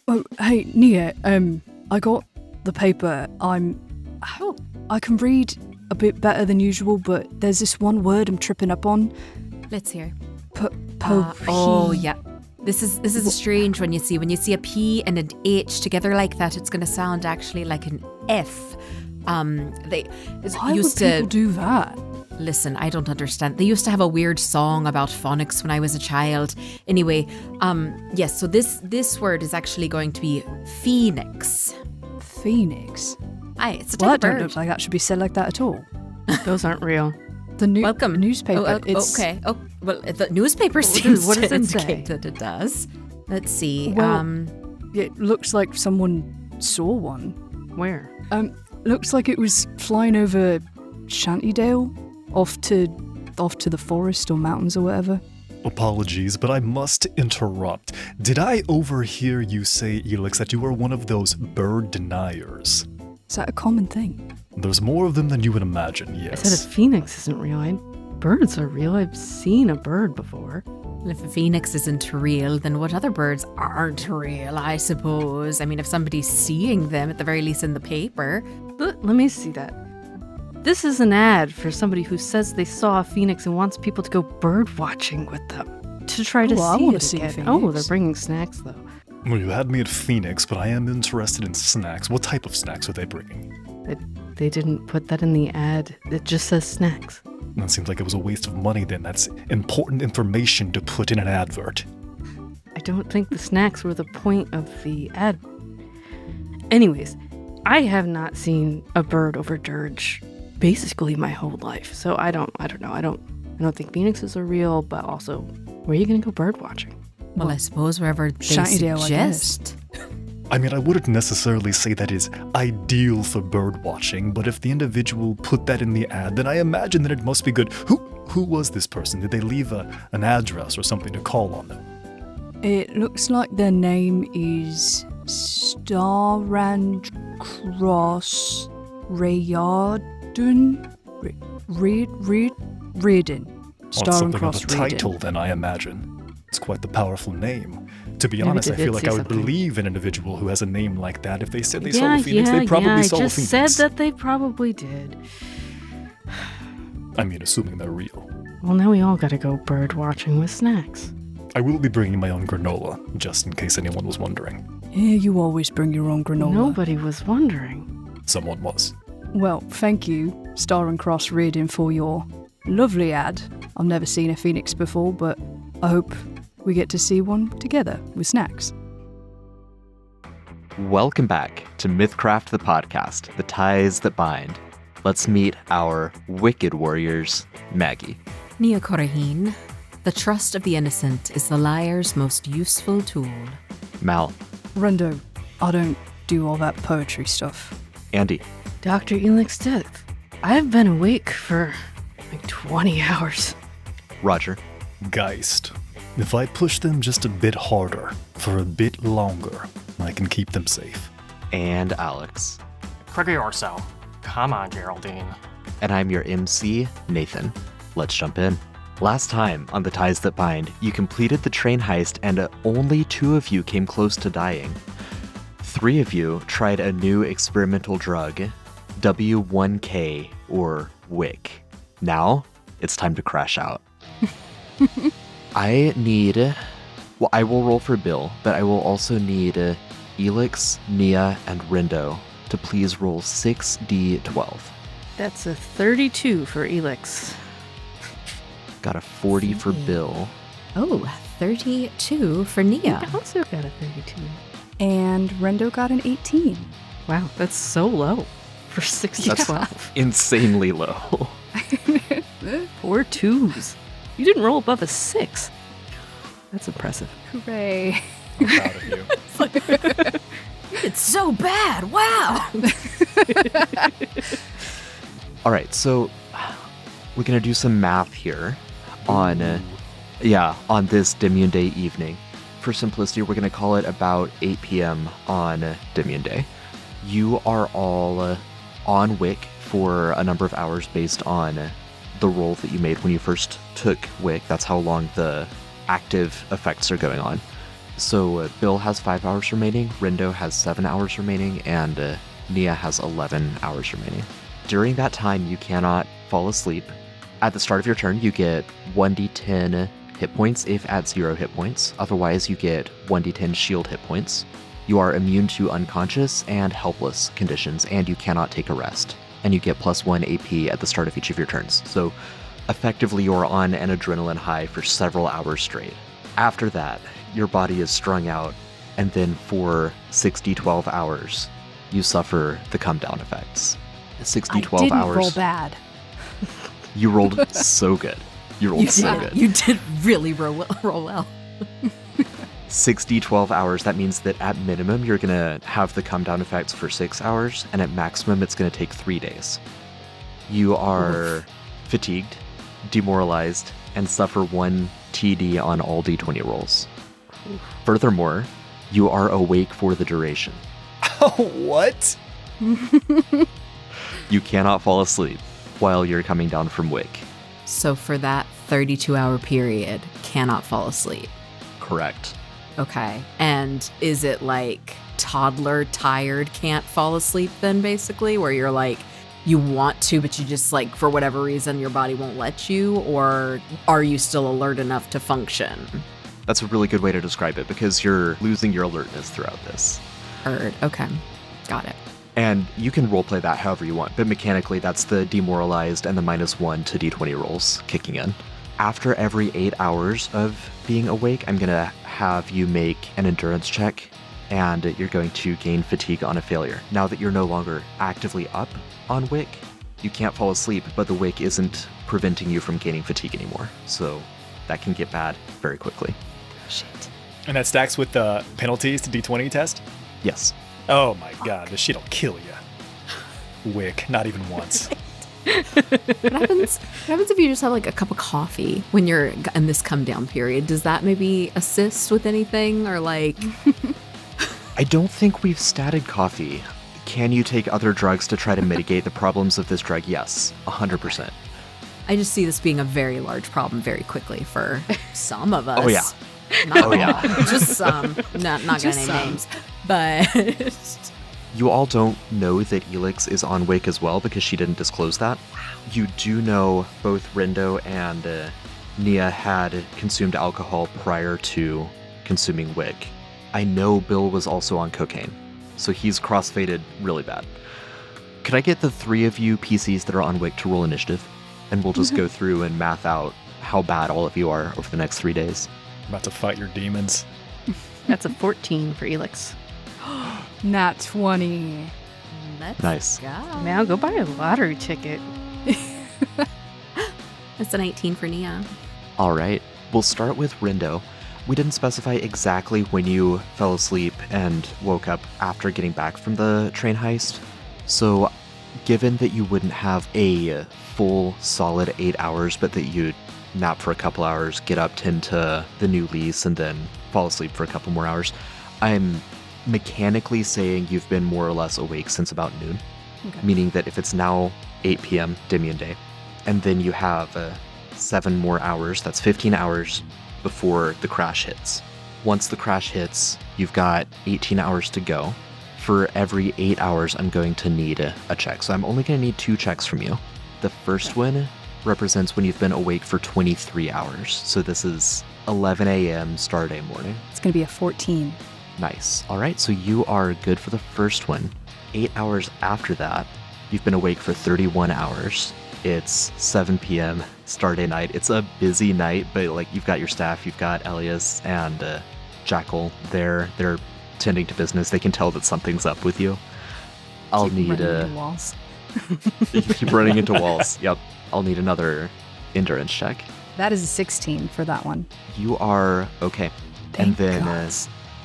Oh, hey, Nia, I got the paper. I can read a bit better than usual, but there's this one word I'm tripping up on. Let's hear. Oh, yeah. This is a strange one, you see. When you see a P and an H together like that, it's going to sound actually like an F. Why would people do that? Listen, I don't understand. They used to have a weird song about phonics when I was a child. Anyway, yes, so this word is actually going to be phoenix. Phoenix? Aye, it's a Well, type that of don't bird. look like that should be said like that at all. Those aren't real. Welcome. Newspaper. Okay. Oh, well, the newspaper seems what does to it say? indicate that it does. Let's see. Well, it looks like someone saw one. Where? Looks like it was flying over Shantydale, off to the forest or mountains or whatever. Apologies, but I must interrupt. Did I overhear you say, Elix, that you are one of those bird deniers? Is that a common thing? There's more of them than you would imagine, I yes. said a phoenix isn't real. Birds are real. I've seen a bird before. if a phoenix isn't real, then what other birds aren't real, I suppose? I mean, if somebody's seeing them, at the very least in the paper. Let me see that. This is an ad for somebody who says they saw a phoenix and wants people to go bird watching with them to try to I see wanna it see a again. Oh, phoenix. they're bringing snacks though. Well, you had me at Phoenix, but I am interested in snacks. What type of snacks are they bringing? They didn't put that in the ad. It just says snacks. That seems like it was a waste of money then. That's important information to put in an advert. I don't think the snacks were the point of the ad. Anyways, I have not seen a bird over Dirge basically my whole life. So I don't know. I don't think phoenixes are real, but also, where are you going to go bird watching? Well, I suppose wherever they Shantydale, I suggest. I mean, I wouldn't necessarily say that is ideal for bird watching, but if the individual put that in the ad, then I imagine that it must be good. Who was this person? Did they leave an address or something to call on them? It looks like their name is Starand Cross Rayardon. Reardon. Well, Star and something Cross of a title, Reardon. then, I imagine. It's quite the powerful name. To be Maybe honest, they I feel did like see I would something. believe an individual who has a name like that. If they said they saw a phoenix, they probably saw I a just phoenix. said that they probably did. I mean, assuming they're real. Well, now we all gotta go bird watching with snacks. I will be bringing my own granola, just in case anyone was wondering. Yeah, you always bring your own granola. Nobody was wondering. Someone was. Well, thank you, Star and Cross Reardon, for your lovely ad. I've never seen a phoenix before, but I hope we get to see one together with snacks. Welcome back to Mythcraft the podcast, the ties that bind. Let's meet our wicked warriors, Maggie. Nia Coraheen, the trust of the innocent is the liar's most useful tool. Mal. Rendo, I don't do all that poetry stuff. Andy. Dr. Elix Death. I've been awake for like 20 hours. Roger. Geist. If I push them just a bit harder, for a bit longer, I can keep them safe. And Alex. Quicker or so. Come on, Geraldine. And I'm your MC, Nathan. Let's jump in. Last time on The Ties That Bind, you completed the train heist and only 2 of you came close to dying. 3 of you tried a new experimental drug, W1K or WIC. Now, it's time to crash out. I will roll for Bill, but I will also need Elix, Nia, and Rindo to please roll 6d12. That's a 32 for Elix. Got a 40 for Bill. Oh, 32 for Nia. I also got a 32. And Rendo got an 18. Wow, that's so low for 6d12. Insanely low. 4 2s. You didn't roll above a 6. That's impressive. Hooray. I'm proud of you. It's so bad. Wow. All right, so we're going to do some math here on this Dimion Day evening. For simplicity, we're going to call it about 8 p.m. on Dimion Day. You are all on WIC for a number of hours based on the roll that you made when you first took WIC. That's how long the active effects are going on. So Bill has 5 hours remaining, Rindo has 7 hours remaining, and Nia has 11 hours remaining. During that time, you cannot fall asleep. At the start of your turn, you get 1d10 hit points if at 0 hit points. Otherwise, you get 1d10 shield hit points. You are immune to unconscious and helpless conditions, and you cannot take a rest. And you get +1 AP at the start of each of your turns. So effectively, you're on an adrenaline high for several hours straight. After that, your body is strung out, and then for 60-12 hours, you suffer the come down effects. 60-12 I hours. didn't roll bad. You rolled so good. You rolled so good. You did really roll well. 60-12 hours, that means that at minimum, you're going to have the come down effects for 6 hours, and at maximum, it's going to take 3 days. You are fatigued, demoralized, and suffer 1 TD on all D20 rolls. Furthermore, you are awake for the duration. Oh, what? You cannot fall asleep while you're coming down from Wick. So for that 32-hour period, cannot fall asleep. Correct. Okay. And is it like toddler tired can't fall asleep then, basically, where you're like, you want to, but you just like, for whatever reason, your body won't let you? Or are you still alert enough to function? That's a really good way to describe it because you're losing your alertness throughout this. Heard. Okay. Got it. And you can roleplay that however you want, but mechanically that's the demoralized and the -1 to D20 rolls kicking in. After every 8 hours of being awake, I'm going to have you make an endurance check, and you're going to gain fatigue on a failure. Now that you're no longer actively up on Wick, you can't fall asleep, but the Wick isn't preventing you from gaining fatigue anymore. So that can get bad very quickly. Shit. And that stacks with the penalties to D20 test? Yes. Oh my god, this shit'll kill you. Wick, not even once. What happens if you just have like a cup of coffee when you're in this come down period? Does that maybe assist with anything or like? I don't think we've statted coffee. Can you take other drugs to try to mitigate the problems of this drug? Yes, 100%. I just see this being a very large problem very quickly for some of us. Oh, yeah. Not Oh, yeah. all, just some. Not gonna name names, but You all don't know that Elix is on Wick as well because she didn't disclose that. You do know both Rindo and Nia had consumed alcohol prior to consuming Wick. I know Bill was also on cocaine, so he's crossfaded really bad. Could I get the 3 of you PCs that are on Wick to roll initiative? And we'll just go through and math out how bad all of you are over the next 3 days. About to fight your demons. That's a 14 for Elix. Nat 20. let's Nice. go. Man, I'll go buy a lottery ticket. That's an 18 for Nia. All right, we'll start with Rindo. We didn't specify exactly when you fell asleep and woke up after getting back from the train heist. So given that you wouldn't have a full solid 8 hours, but that you'd nap for a couple hours, get up, tend to the new lease, and then fall asleep for a couple more hours, I'm mechanically saying you've been more or less awake since about noon. Okay. Meaning that if it's now 8 p.m. Dimian Day, and then you have 7 more hours, that's 15 hours before the crash hits. Once the crash hits, you've got 18 hours to go. For every 8 hours, I'm going to need a check. So I'm only going to need 2 checks from you. The first one represents when you've been awake for 23 hours. So this is 11 a.m. Star Day morning. It's going to be a 14. Nice. All right, so you are good for the first one. 8 hours after that, you've been awake for 31 hours. It's 7 p.m. Star Day night. It's a busy night, but like you've got your staff, you've got Elias and Jackal there. They're tending to business. They can tell that something's up with you. I'll Keep need running into walls. You keep running into walls. Yep. I'll need another endurance check. That is a 16 for that one. You are okay. Thank and then God.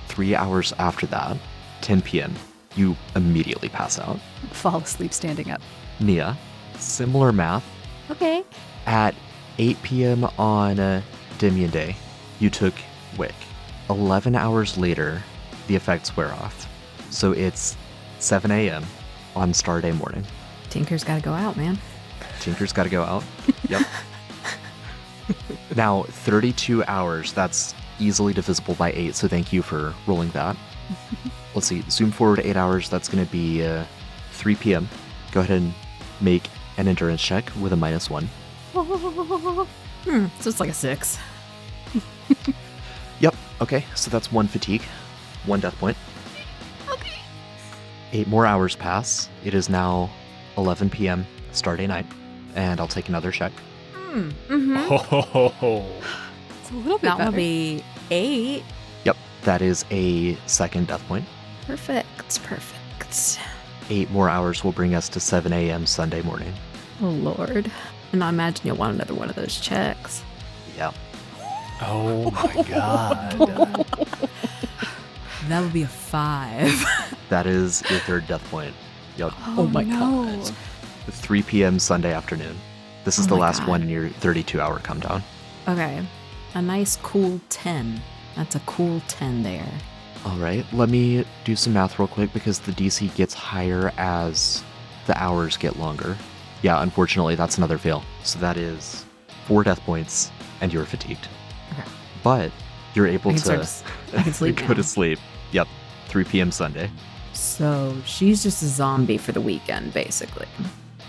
3 hours after that, 10 p.m., you immediately pass out. Fall asleep standing up. Nia, similar math. Okay. At 8 p.m. on Dimian Day, you took Wick. 11 hours later, the effects wear off. So it's 7 a.m. on Star Day morning. Tinker's got to go out, man. Tinker's got to go out. Yep. Now, 32 hours, that's easily divisible by 8, so thank you for rolling that. Let's see, zoom forward 8 hours, that's going to be 3 p.m. Go ahead and make an endurance check with a -1. So it's like a 6. Yep, okay, so that's 1 fatigue, 1 death point. Okay. 8 more hours pass. It is now 11 p.m. Starday night, and I'll take another check. Mm-hmm. Oh, It's a little bit That better. will be 8. Yep, that is a second death point. Perfect. 8 more hours will bring us to 7 a.m. Sunday morning. Oh, Lord. And I imagine you'll want another one of those checks. Yeah. oh my god. That would be a 5. That is your third death point. Yep. Oh my God. 3 p.m. Sunday afternoon. This is Oh the my last God. one in your 32-hour come down. Okay. A nice cool 10. That's a cool 10 there. All right, let me do some math real quick because the DC gets higher as the hours get longer. Yeah, unfortunately, that's another fail. So that is 4 death points, and you're fatigued. Okay. But you're able I to can sleep go now. to sleep. Yep, 3 p.m. Sunday. So she's just a zombie for the weekend, basically.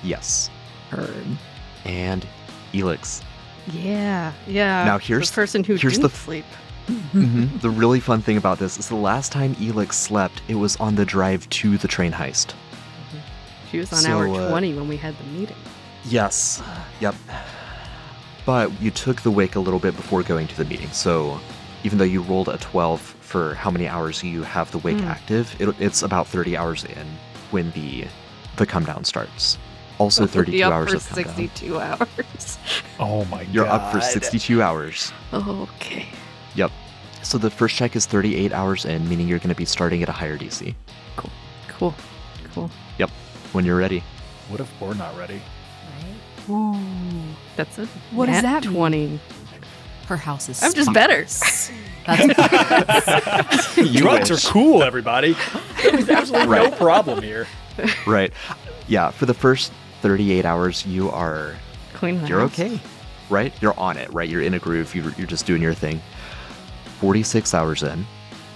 Yes. Heard. And Elix. Yeah. Now here's- the person who here's didn't the- sleep. The really fun thing about this is the last time Elix slept, it was on the drive to the train heist. She was on So, hour 20 when we had the meeting. Yes. Yep. But you took the wake a little bit before going to the meeting, so even though you rolled a 12 for how many hours you have the wake active, it's about 30 hours in when the come down starts. Also 32 Be up hours for of come down. 62 hours. Oh my god. You're up for 62 hours. Okay. Yep. So the first check is 38 hours in, meaning you're going to be starting at a higher DC. Cool. Yep. When you're ready. What if we're not ready? Ooh, that's a What does nat that mean? 20. Her house is I'm just better. That's You Drugs wish. are cool, everybody. There's absolutely no Right. problem here. Right. Yeah, for the first 38 hours, you are Clean the you're house. okay, right? You're on it, right? You're in a groove. You're just doing your thing. 46 hours in.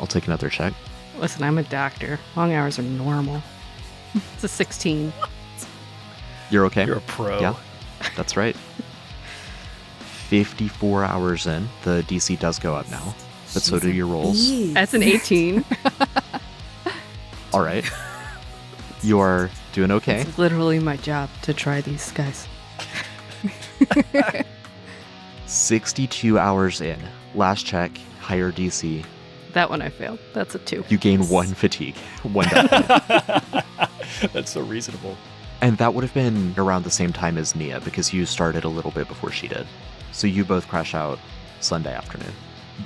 I'll take another check. Listen, I'm a doctor. Long hours are normal. It's a 16. You're okay? You're a pro. Yeah, that's right. 54 hours in. The DC does go up now, but so do your rolls. That's an 18. All right. You are doing okay. It's literally my job to try these guys. 62 hours in. Last check, higher DC. That one I failed. That's a 2. You gain 1 fatigue. 1 death point. That's so reasonable. And that would have been around the same time as Nia, because you started a little bit before she did. So you both crash out Sunday afternoon.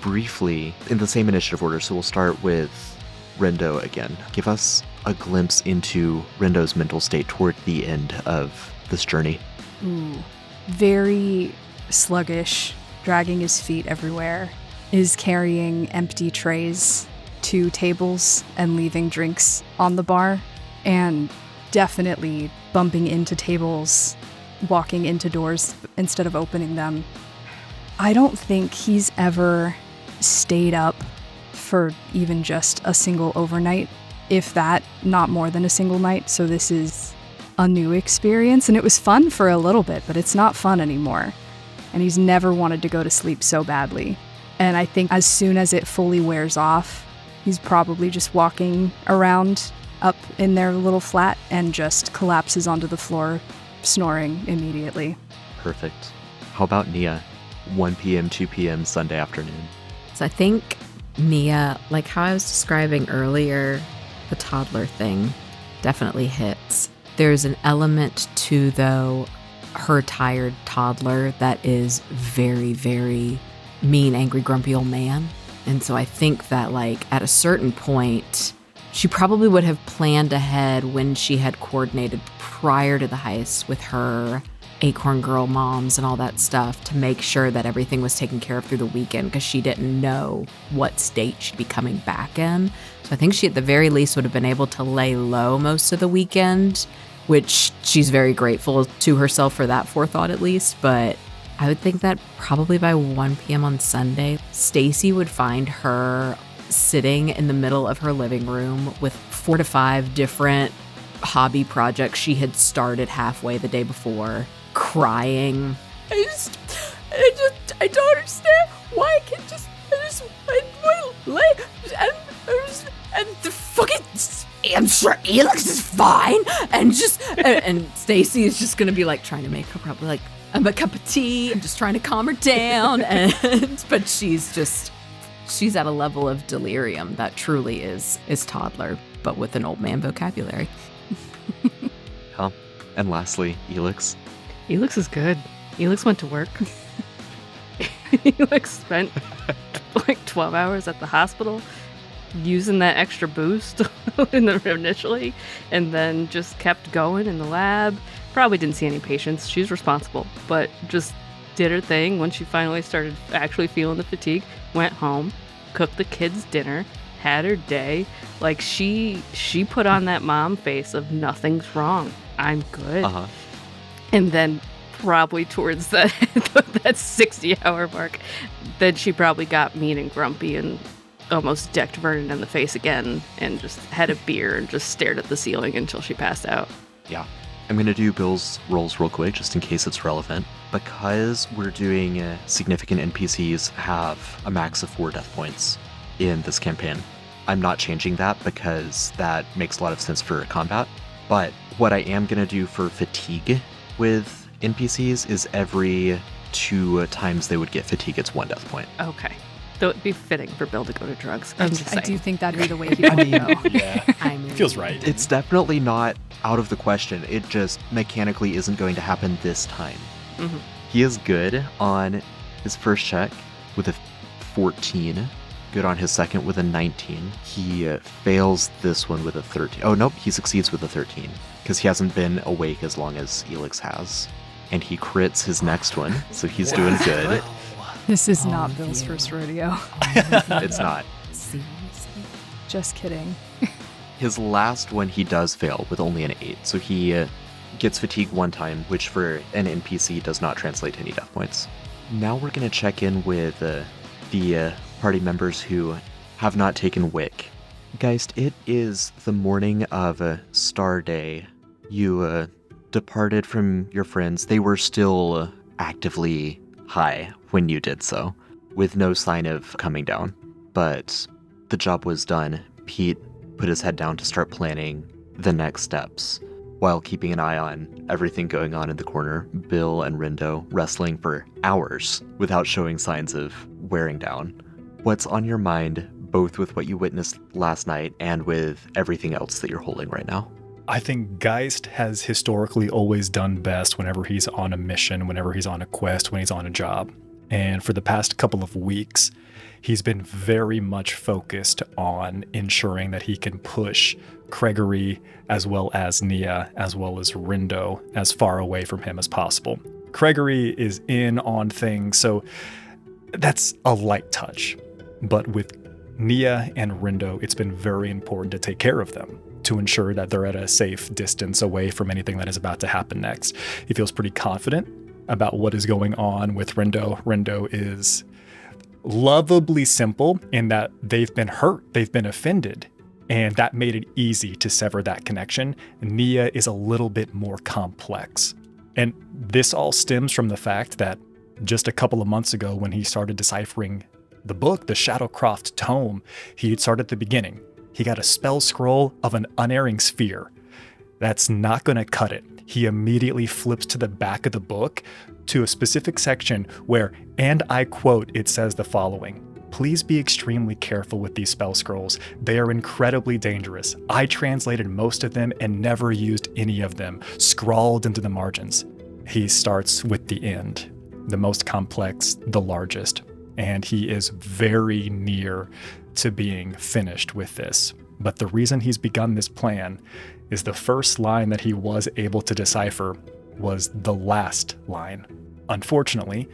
Briefly, in the same initiative order, so we'll start with Rendo again. Give us a glimpse into Rendo's mental state toward the end of this journey. Ooh. Very sluggish, dragging his feet everywhere, is carrying empty trays to tables and leaving drinks on the bar, and definitely bumping into tables, walking into doors instead of opening them. I don't think he's ever stayed up for even just a single overnight, if that, not more than a single night, so this is a new experience, and it was fun for a little bit, but it's not fun anymore. And he's never wanted to go to sleep so badly. And I think as soon as it fully wears off, he's probably just walking around up in their little flat and just collapses onto the floor, snoring immediately. Perfect. How about Nia? 1 p.m., 2 p.m., Sunday afternoon. So I think Nia, like how I was describing earlier, the toddler thing definitely hits. There's an element to, though, her tired toddler that is very, very mean, angry, grumpy old man. And so I think that, like, at a certain point, she probably would have planned ahead when she had coordinated prior to the heist with her Acorn Girl moms and all that stuff to make sure that everything was taken care of through the weekend, because she didn't know what state she'd be coming back in. So I think she at the very least would have been able to lay low most of the weekend, which she's very grateful to herself for that forethought at least. But I would think that probably by 1 p.m. on Sunday, Stacy would find her sitting in the middle of her living room with 4 to 5 different hobby projects she had started halfway the day before, crying. I don't understand why I can't just and the fucking answer Alex is fine, and Stacy is just gonna be like trying to make her probably like a cup of tea and just trying to calm her down, but she's at a level of delirium that truly is toddler, but with an old man vocabulary. Huh. And lastly, Elix. Elix is good. Elix went to work. Elix spent like 12 hours at the hospital using that extra boost initially, and then just kept going in the lab. Probably didn't see any patients. She's responsible, but just did her thing. When she finally started actually feeling the fatigue, went home, cooked the kids dinner, had her day. Like she put on that mom face of nothing's wrong, I'm good. And then probably towards that 60-hour mark, then she probably got mean and grumpy and almost decked Vernon in the face again and just had a beer and just stared at the ceiling until she passed out. Yeah. I'm going to do Bill's rolls real quick just in case it's relevant. Because we're doing significant NPCs have a max of 4 death points in this campaign. I'm not changing that because that makes a lot of sense for combat. But what I am going to do for fatigue with NPCs is every 2 times they would get fatigue, it's 1 death point. Okay. Though it'd be fitting for Bill to go to drugs. I'm just saying. I do think that'd be the way he would go. Yeah, feels right. It's definitely not out of the question. It just mechanically isn't going to happen this time. Mm-hmm. He is good on his first check with a 14. Good on his second with a 19. He fails this one with a 13. Oh, nope, he succeeds with a 13 because he hasn't been awake as long as Elix has. And he crits his next one, so he's doing good. This is not Bill's first rodeo. It's not. Seriously? Just kidding. His last one he does fail with only an 8, so he gets fatigue 1 time, which for an NPC does not translate to any death points. Now we're going to check in with the party members who have not taken Wick. Geist, it is the morning of Star Day. You departed from your friends. They were still actively high when you did so, with no sign of coming down. But the job was done. Pete put his head down to start planning the next steps, while keeping an eye on everything going on in the corner. Bill and Rindo wrestling for hours without showing signs of wearing down. What's on your mind, both with what you witnessed last night and with everything else that you're holding right now? I think Geist has historically always done best whenever he's on a mission, whenever he's on a quest, when he's on a job. And for the past couple of weeks, he's been very much focused on ensuring that he can push Gregory, as well as Nia, as well as Rindo, as far away from him as possible. Gregory is in on things, so that's a light touch. But with Nia and Rindo, it's been very important to take care of them, to ensure that they're at a safe distance away from anything that is about to happen next. He feels pretty confident about what is going on with Rindo. Rindo is lovably simple in that they've been hurt, they've been offended, and that made it easy to sever that connection. Nia is a little bit more complex. And this all stems from the fact that just a couple of months ago, when he started deciphering the book, the Shadowcroft tome, he'd start at the beginning. He got a spell scroll of an unerring sphere. That's not going to cut it. He immediately flips to the back of the book to a specific section where, and I quote, it says the following: "Please be extremely careful with these spell scrolls. They are incredibly dangerous. I translated most of them and never used any of them," scrawled into the margins. He starts with the end, the most complex, the largest, and he is very near to being finished with this. But the reason he's begun this plan is the first line that he was able to decipher was the last line. Unfortunately,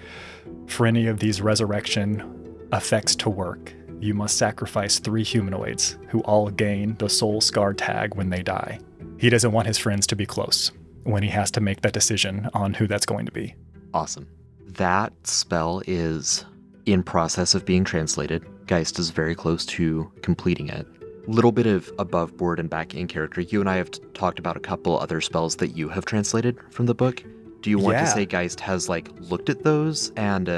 for any of these resurrection effects to work, you must sacrifice 3 humanoids who all gain the soul scar tag when they die. He doesn't want his friends to be close when he has to make that decision on who that's going to be. Awesome. That spell is in process of being translated. Geist is very close to completing it. Little bit of above board and back in character. You and I have talked about a couple other spells that you have translated from the book. Do you want to say Geist has looked at those and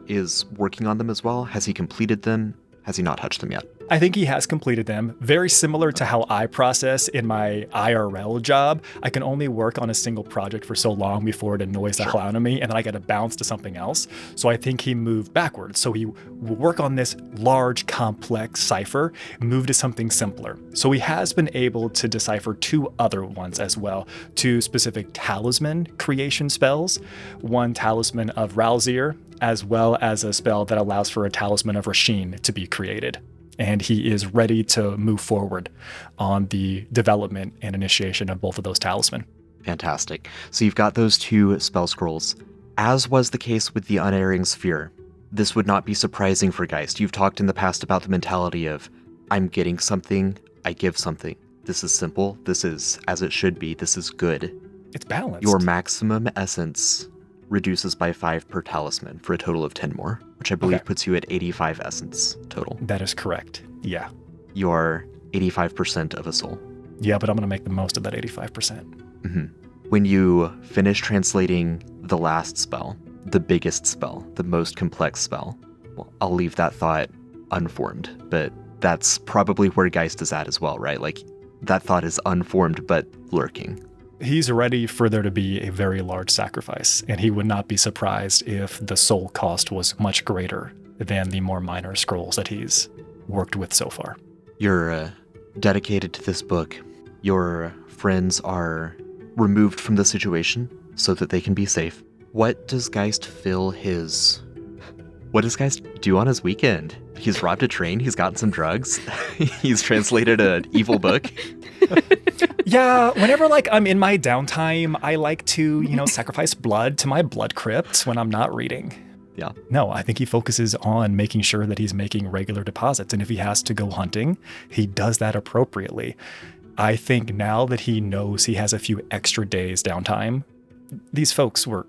is working on them as well? Has he completed them? Has he not touched them yet? I think he has completed them. Very similar to how I process in my IRL job. I can only work on a single project for so long before it annoys the hell out of me, and then I got to bounce to something else. So I think he moved backwards. So he will work on this large, complex cipher, move to something simpler. So he has been able to decipher 2 other ones as well, 2 specific talisman creation spells. One talisman of Ralzir, as well as a spell that allows for a talisman of Rasheen to be created. And he is ready to move forward on the development and initiation of both of those talisman. Fantastic. So you've got those 2 spell scrolls. As was the case with the Unerring Sphere, this would not be surprising for Geist. You've talked in the past about the mentality of, I'm getting something, I give something. This is simple, this is as it should be, this is good. It's balanced. Your maximum essence reduces by 5 per talisman for a total of 10 more, which I believe puts you at 85 essence total. That is correct. Yeah. You're 85% of a soul. Yeah, but I'm going to make the most of that 85%. Mm-hmm. When you finish translating the last spell, the biggest spell, the most complex spell, well, I'll leave that thought unformed, but that's probably where Geist is at as well, right? That thought is unformed but lurking. He's ready for there to be a very large sacrifice, and he would not be surprised if the soul cost was much greater than the more minor scrolls that he's worked with so far. You're dedicated to this book. Your friends are removed from the situation so that they can be safe. What does Geist do on his weekend? He's robbed a train, he's gotten some drugs, he's translated an evil book. Yeah, whenever I'm in my downtime, I like to, sacrifice blood to my blood crypt when I'm not reading. Yeah. No, I think he focuses on making sure that he's making regular deposits. And if he has to go hunting, he does that appropriately. I think now that he knows he has a few extra days downtime, these folks were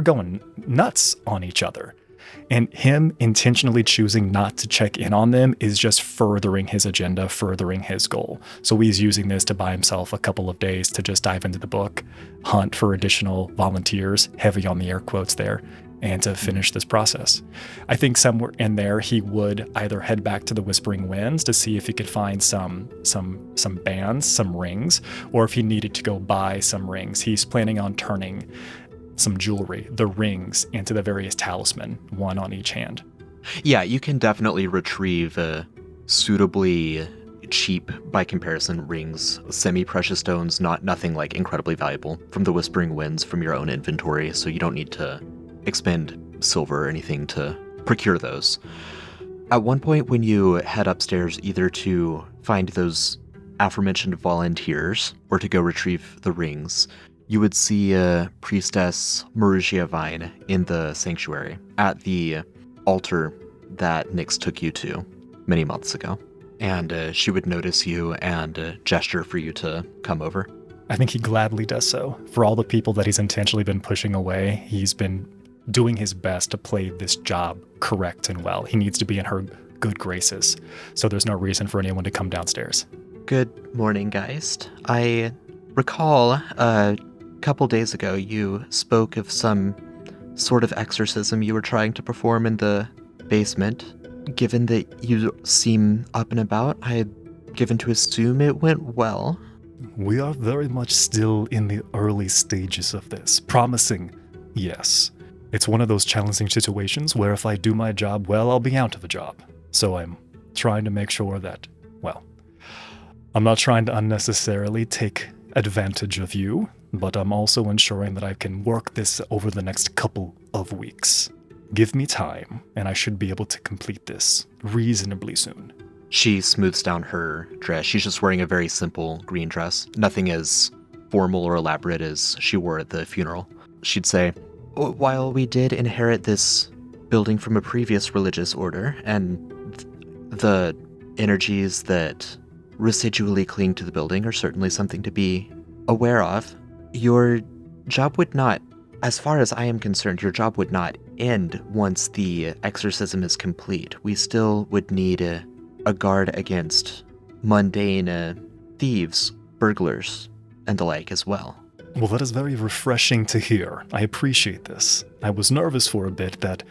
going nuts on each other. And him intentionally choosing not to check in on them is just furthering his agenda, furthering his goal. So he's using this to buy himself a couple of days to just dive into the book, hunt for additional volunteers, heavy on the air quotes there, and to finish this process. I think somewhere in there he would either head back to the Whispering Winds to see if he could find some bands, some rings, or if he needed to go buy some rings. He's planning on turning some jewelry, the rings, into the various talisman, one on each hand. Yeah, you can definitely retrieve suitably cheap, by comparison, rings, semi-precious stones, nothing incredibly valuable, from the Whispering Winds from your own inventory, so you don't need to expend silver or anything to procure those. At one point when you head upstairs, either to find those aforementioned volunteers or to go retrieve the rings, you would see Priestess Marugia Vine in the sanctuary at the altar that Nyx took you to many months ago. And she would notice you and gesture for you to come over. I think he gladly does so. For all the people that he's intentionally been pushing away, he's been doing his best to play this job correct and well. He needs to be in her good graces. So there's no reason for anyone to come downstairs. Good morning, Geist. I recall couple days ago, you spoke of some sort of exorcism you were trying to perform in the basement. Given that you seem up and about, I had given to assume it went well. We are very much still in the early stages of this. Promising, yes. It's one of those challenging situations where if I do my job well, I'll be out of a job. So I'm trying to make sure that, I'm not trying to unnecessarily take advantage of you, but I'm also ensuring that I can work this over the next couple of weeks. Give me time, and I should be able to complete this reasonably soon. She smooths down her dress. She's just wearing a very simple green dress. Nothing as formal or elaborate as she wore at the funeral. She'd say, while we did inherit this building from a previous religious order, and the energies that residually cling to the building are certainly something to be aware of, your job would not As far as I am concerned, your job would not end once the exorcism is complete. We still would need a guard against mundane thieves, burglars, and the like as well. Well, that is very refreshing to hear. I appreciate this. I was nervous for a bit that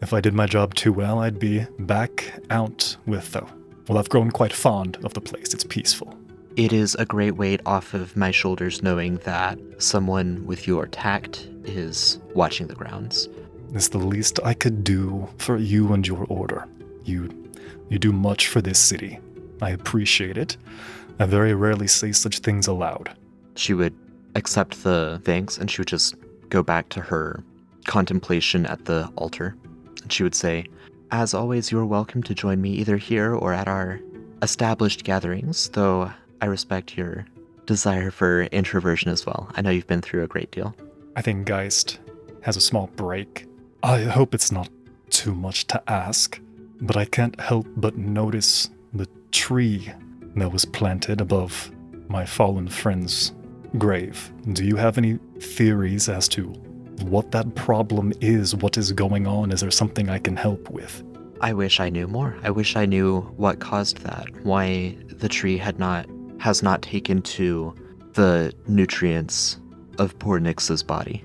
if I did my job too well, I'd be back out with, well, I've grown quite fond of the place. It's peaceful. It is a great weight off of my shoulders knowing that someone with your tact is watching the grounds. It's the least I could do for you and your order. You do much for this city. I appreciate it. I very rarely say such things aloud. She would accept the thanks and she would just go back to her contemplation at the altar. And she would say, as always, you are welcome to join me either here or at our established gatherings, though I respect your desire for introversion as well. I know you've been through a great deal. I think Geist has a small break. I hope it's not too much to ask, but I can't help but notice the tree that was planted above my fallen friend's grave. Do you have any theories as to what that problem is? What is going on? Is there something I can help with? I wish I knew more. I wish I knew what caused that, why the tree has not taken to the nutrients of poor Nyx's body.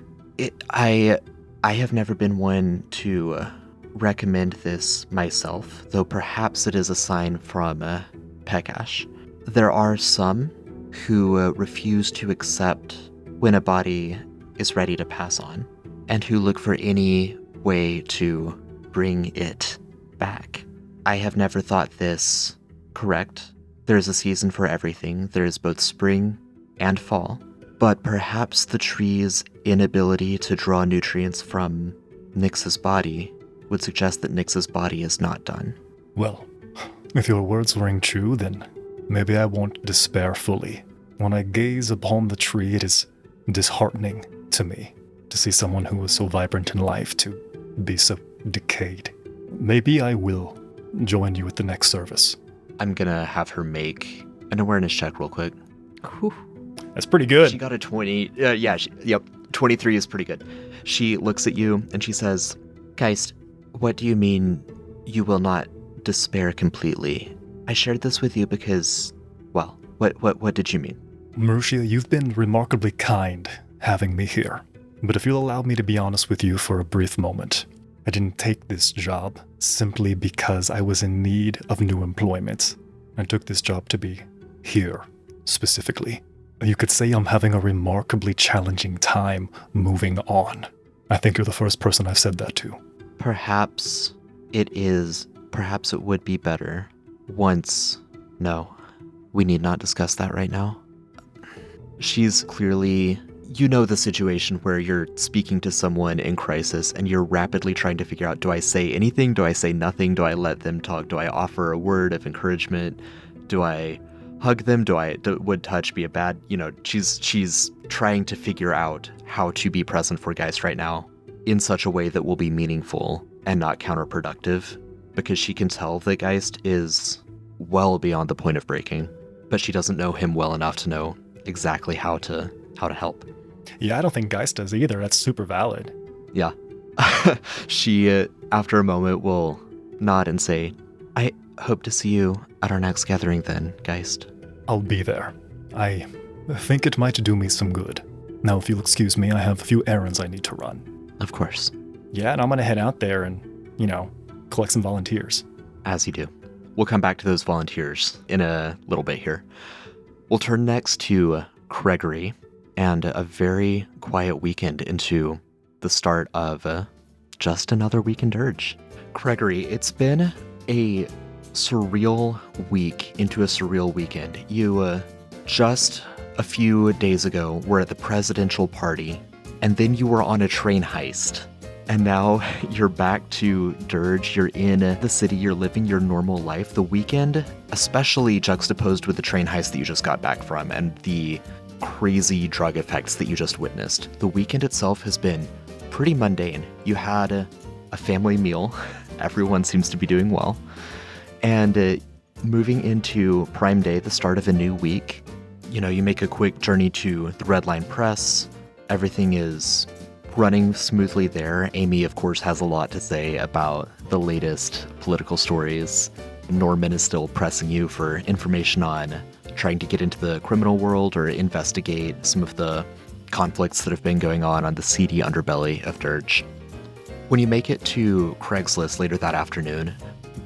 I have never been one to recommend this myself, though perhaps it is a sign from Pekash. There are some who refuse to accept when a body is ready to pass on, and who look for any way to bring it back. I have never thought this correct. There is a season for everything. There is both spring and fall. But perhaps the tree's inability to draw nutrients from Nyx's body would suggest that Nyx's body is not done. Well, if your words ring true, then maybe I won't despair fully. When I gaze upon the tree, it is disheartening to me to see someone who was so vibrant in life to be so decayed. Maybe I will join you at the next service. I'm gonna have her make an awareness check real quick. Whew. That's pretty good. She got a 20. Yep, 23 is pretty good. She looks at you and she says, Geist, what do you mean you will not despair completely? I shared this with you because, well, what did you mean? Marussia, you've been remarkably kind having me here. But if you'll allow me to be honest with you for a brief moment, I didn't take this job simply because I was in need of new employment. I took this job to be here, specifically. You could say I'm having a remarkably challenging time moving on. I think you're the first person I've said that to. Perhaps it would be better once... No, we need not discuss that right now. She's clearly... You know the situation where you're speaking to someone in crisis and you're rapidly trying to figure out, do I say anything? Do I say nothing? Do I let them talk? Do I offer a word of encouragement? Do I hug them? Would touch be a bad... she's trying to figure out how to be present for Geist right now in such a way that will be meaningful and not counterproductive, because she can tell that Geist is well beyond the point of breaking, but she doesn't know him well enough to know exactly how to help. Yeah, I don't think Geist does either. That's super valid. Yeah. She, after a moment, will nod and say, I hope to see you at our next gathering then, Geist. I'll be there. I think it might do me some good. Now, if you'll excuse me, I have a few errands I need to run. Of course. Yeah, and I'm gonna head out there and, collect some volunteers. As you do. We'll come back to those volunteers in a little bit here. We'll turn next to Gregory and a very quiet weekend into the start of just another week in Dirge. Gregory, it's been a surreal week into a surreal weekend. You just a few days ago were at the presidential party, and then you were on a train heist. And now you're back to Dirge, you're in the city, you're living your normal life. The weekend, especially juxtaposed with the train heist that you just got back from and the crazy drug effects that you just witnessed. The weekend itself has been pretty mundane. You had a family meal. Everyone seems to be doing well. And moving into Prime Day, the start of a new week, you make a quick journey to the Red Line Press. Everything is running smoothly there. Amy, of course, has a lot to say about the latest political stories. Norman is still pressing you for information on trying to get into the criminal world or investigate some of the conflicts that have been going on the seedy underbelly of Dirge. When you make it to Craigslist later that afternoon,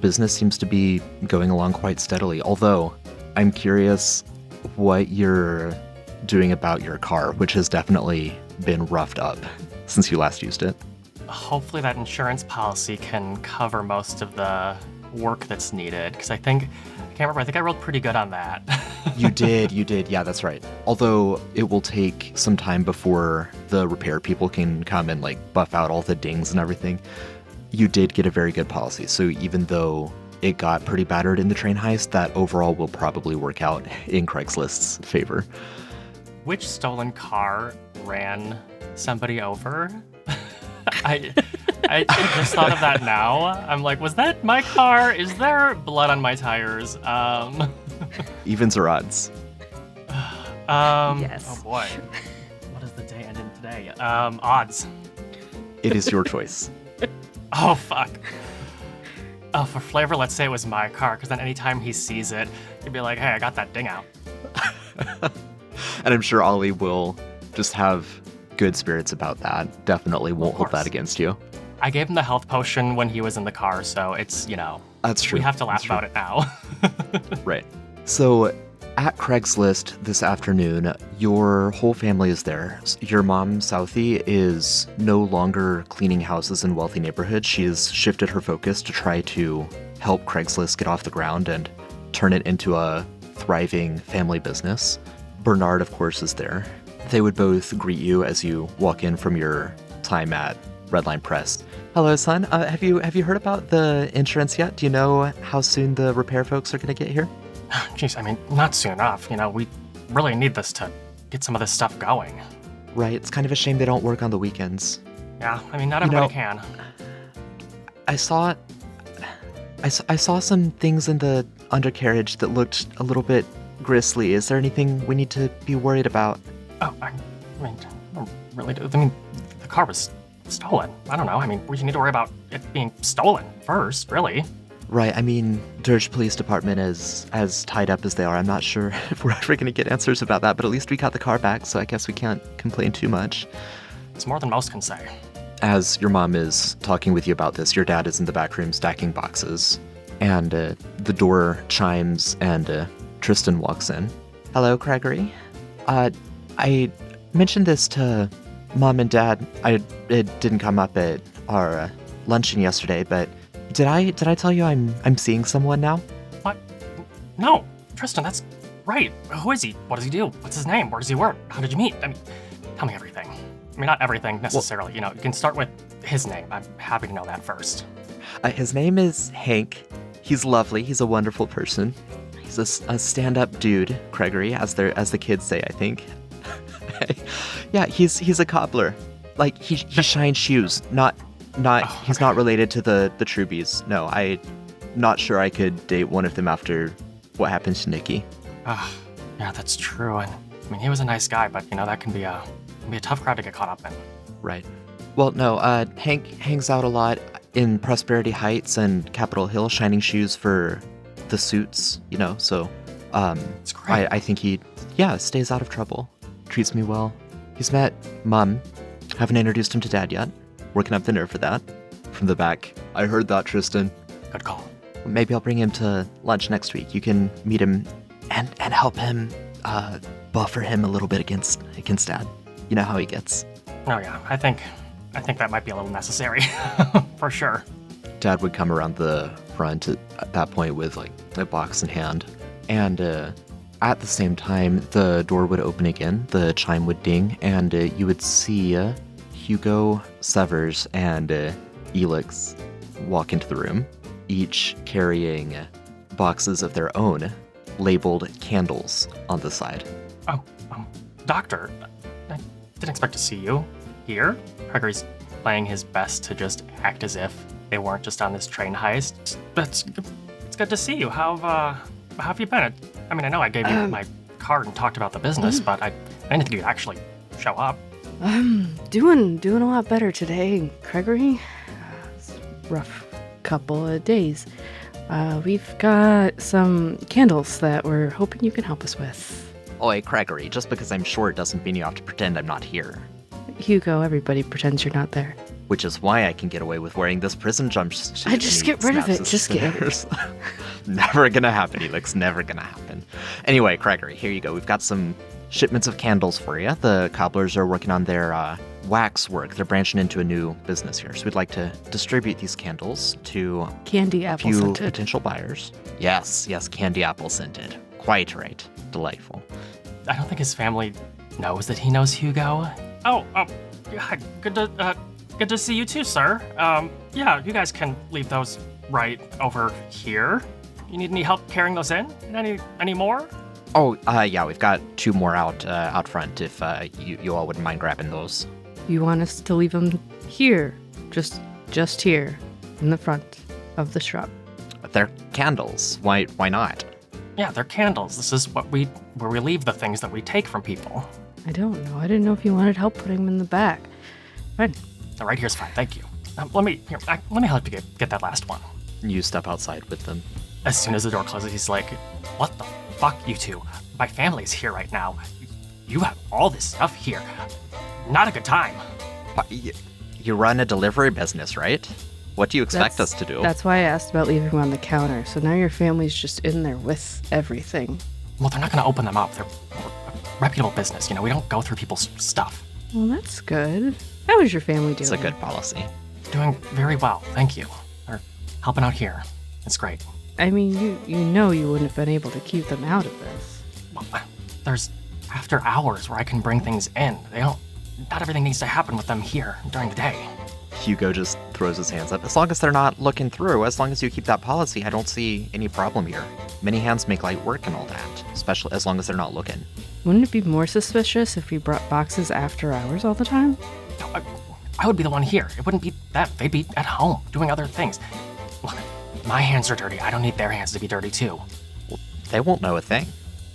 business seems to be going along quite steadily, although I'm curious what you're doing about your car, which has definitely been roughed up since you last used it. Hopefully that insurance policy can cover most of the work that's needed, because I can't remember, I think I rolled pretty good on that. You did. Yeah, that's right. Although it will take some time before the repair people can come and like buff out all the dings and everything. You did get a very good policy, so even though it got pretty battered in the train heist, that overall will probably work out in Craigslist's favor. Which stolen car ran somebody over? I just thought of that now. I'm like, was that my car? Is there blood on my tires? Evens or odds? Yes. Oh boy. What is the day ending today? Odds. It is your choice. Oh, fuck. Oh, for flavor, let's say it was my car, because then anytime he sees it, he'd be like, hey, I got that ding out. And I'm sure Ollie will just have good spirits about that. Definitely won't hold that against you. I gave him the health potion when he was in the car, so it's, That's true. We have to laugh about it now. Right. So at Craigslist this afternoon, your whole family is there. Your mom, Southie, is no longer cleaning houses in wealthy neighborhoods. She has shifted her focus to try to help Craigslist get off the ground and turn it into a thriving family business. Bernard, of course, is there. They would both greet you as you walk in from your time at Redline Press. Hello, son. Have you heard about the insurance yet? Do you know how soon the repair folks are going to get here? Jeez, I mean, not soon enough. We really need this to get some of this stuff going. Right. It's kind of a shame they don't work on the weekends. Yeah, I mean, not everybody can. I saw some things in the undercarriage that looked a little bit grisly. Is there anything we need to be worried about? Oh, I mean, really, the car was stolen. I don't know. I mean, we need to worry about it being stolen first, really. Right. I mean, Dirge Police Department is as tied up as they are. I'm not sure if we're ever going to get answers about that, but at least we got the car back, so I guess we can't complain too much. It's more than most can say. As your mom is talking with you about this, your dad is in the back room stacking boxes, and the door chimes, and Tristan walks in. Hello, Gregory. I mentioned this to Mom and Dad. It didn't come up at our luncheon yesterday, but did I tell you I'm seeing someone now? What? No, Tristan, that's right. Who is he? What does he do? What's his name? Where does he work? How did you meet? I mean, tell me everything. I mean, not everything necessarily. You can start with his name. I'm happy to know that first. His name is Hank. He's lovely. He's a wonderful person. He's a stand-up dude, Gregory, as the kids say, I think. Yeah, he's a cobbler. Like he shines shoes. He's not related to the Trubies. No, I'm not sure I could date one of them after what happened to Nikki. Yeah, that's true. And I mean, he was a nice guy, but that can be a tough crowd to get caught up in. Right. Well, no, Hank hangs out a lot in Prosperity Heights and Capitol Hill, shining shoes for the suits, so It's great. I think he stays out of trouble. Treats me well. He's met Mom. Haven't introduced him to Dad yet. Working up the nerve for that. From the back, I heard that, Tristan. Good call. Maybe I'll bring him to lunch next week. You can meet him and help him buffer him a little bit against Dad. You know how he gets. Oh yeah, I think that might be a little necessary. For sure. Dad would come around the front at that point with like a box in hand. And at the same time, the door would open again, the chime would ding, and you would see Hugo, Severs, and Elix walk into the room, each carrying boxes of their own, labeled candles on the side. Oh, Doctor, I didn't expect to see you here. Gregory's playing his best to just act as if they weren't just on this train heist. It's good to see you. How have you been? I mean, I know I gave you my card and talked about the business, but I didn't think you'd actually show up. Doing a lot better today, Gregory. It's a rough couple of days. We've got some candles that we're hoping you can help us with. Oi, Gregory, just because I'm short doesn't mean you have to pretend I'm not here. Hugo, everybody pretends you're not there. Which is why I can get away with wearing this prison jumpsuit. I just get rid of it. Just get it. Never gonna happen, Elix. Never gonna happen. Anyway, Gregory, here you go. We've got some shipments of candles for you. The cobblers are working on their wax work. They're branching into a new business here. So we'd like to distribute these candles to Candy a apple few scented. potential buyers. Yes, candy apple scented. Quite right. Delightful. I don't think his family knows that he knows Hugo. Oh, yeah, good to see you too, sir. Yeah, you guys can leave those right over here. You need any help carrying those in? Any more? Oh, yeah, we've got 2 more out front if you all wouldn't mind grabbing those. You want us to leave them here, just here, in the front of the shop. They're candles. Why not? Yeah, they're candles. This is where we leave the things that we take from people. I don't know. I didn't know if you wanted help putting them in the back. Fine. Right here's fine, thank you. Let me help you get that last one. You step outside with them. As soon as the door closes, he's like, "What the fuck, you two? My family's here right now. You have all this stuff here. Not a good time." You run a delivery business, right? What do you expect us to do? That's why I asked about leaving them on the counter. So now your family's just in there with everything. Well, they're not going to open them up. They're a reputable business. We don't go through people's stuff. Well, that's good. How is your family doing? It's a good policy. Doing very well, thank you. They're helping out here. It's great. I mean, you know you wouldn't have been able to keep them out of this. Well, there's after hours where I can bring things in. Not everything needs to happen with them here during the day. Hugo just throws his hands up. As long as they're not looking through, as long as you keep that policy, I don't see any problem here. Many hands make light work and all that, especially as long as they're not looking. Wouldn't it be more suspicious if we brought boxes after hours all the time? No, I would be the one here. It wouldn't be them. They'd be at home doing other things. Look, my hands are dirty. I don't need their hands to be dirty too. Well, they won't know a thing.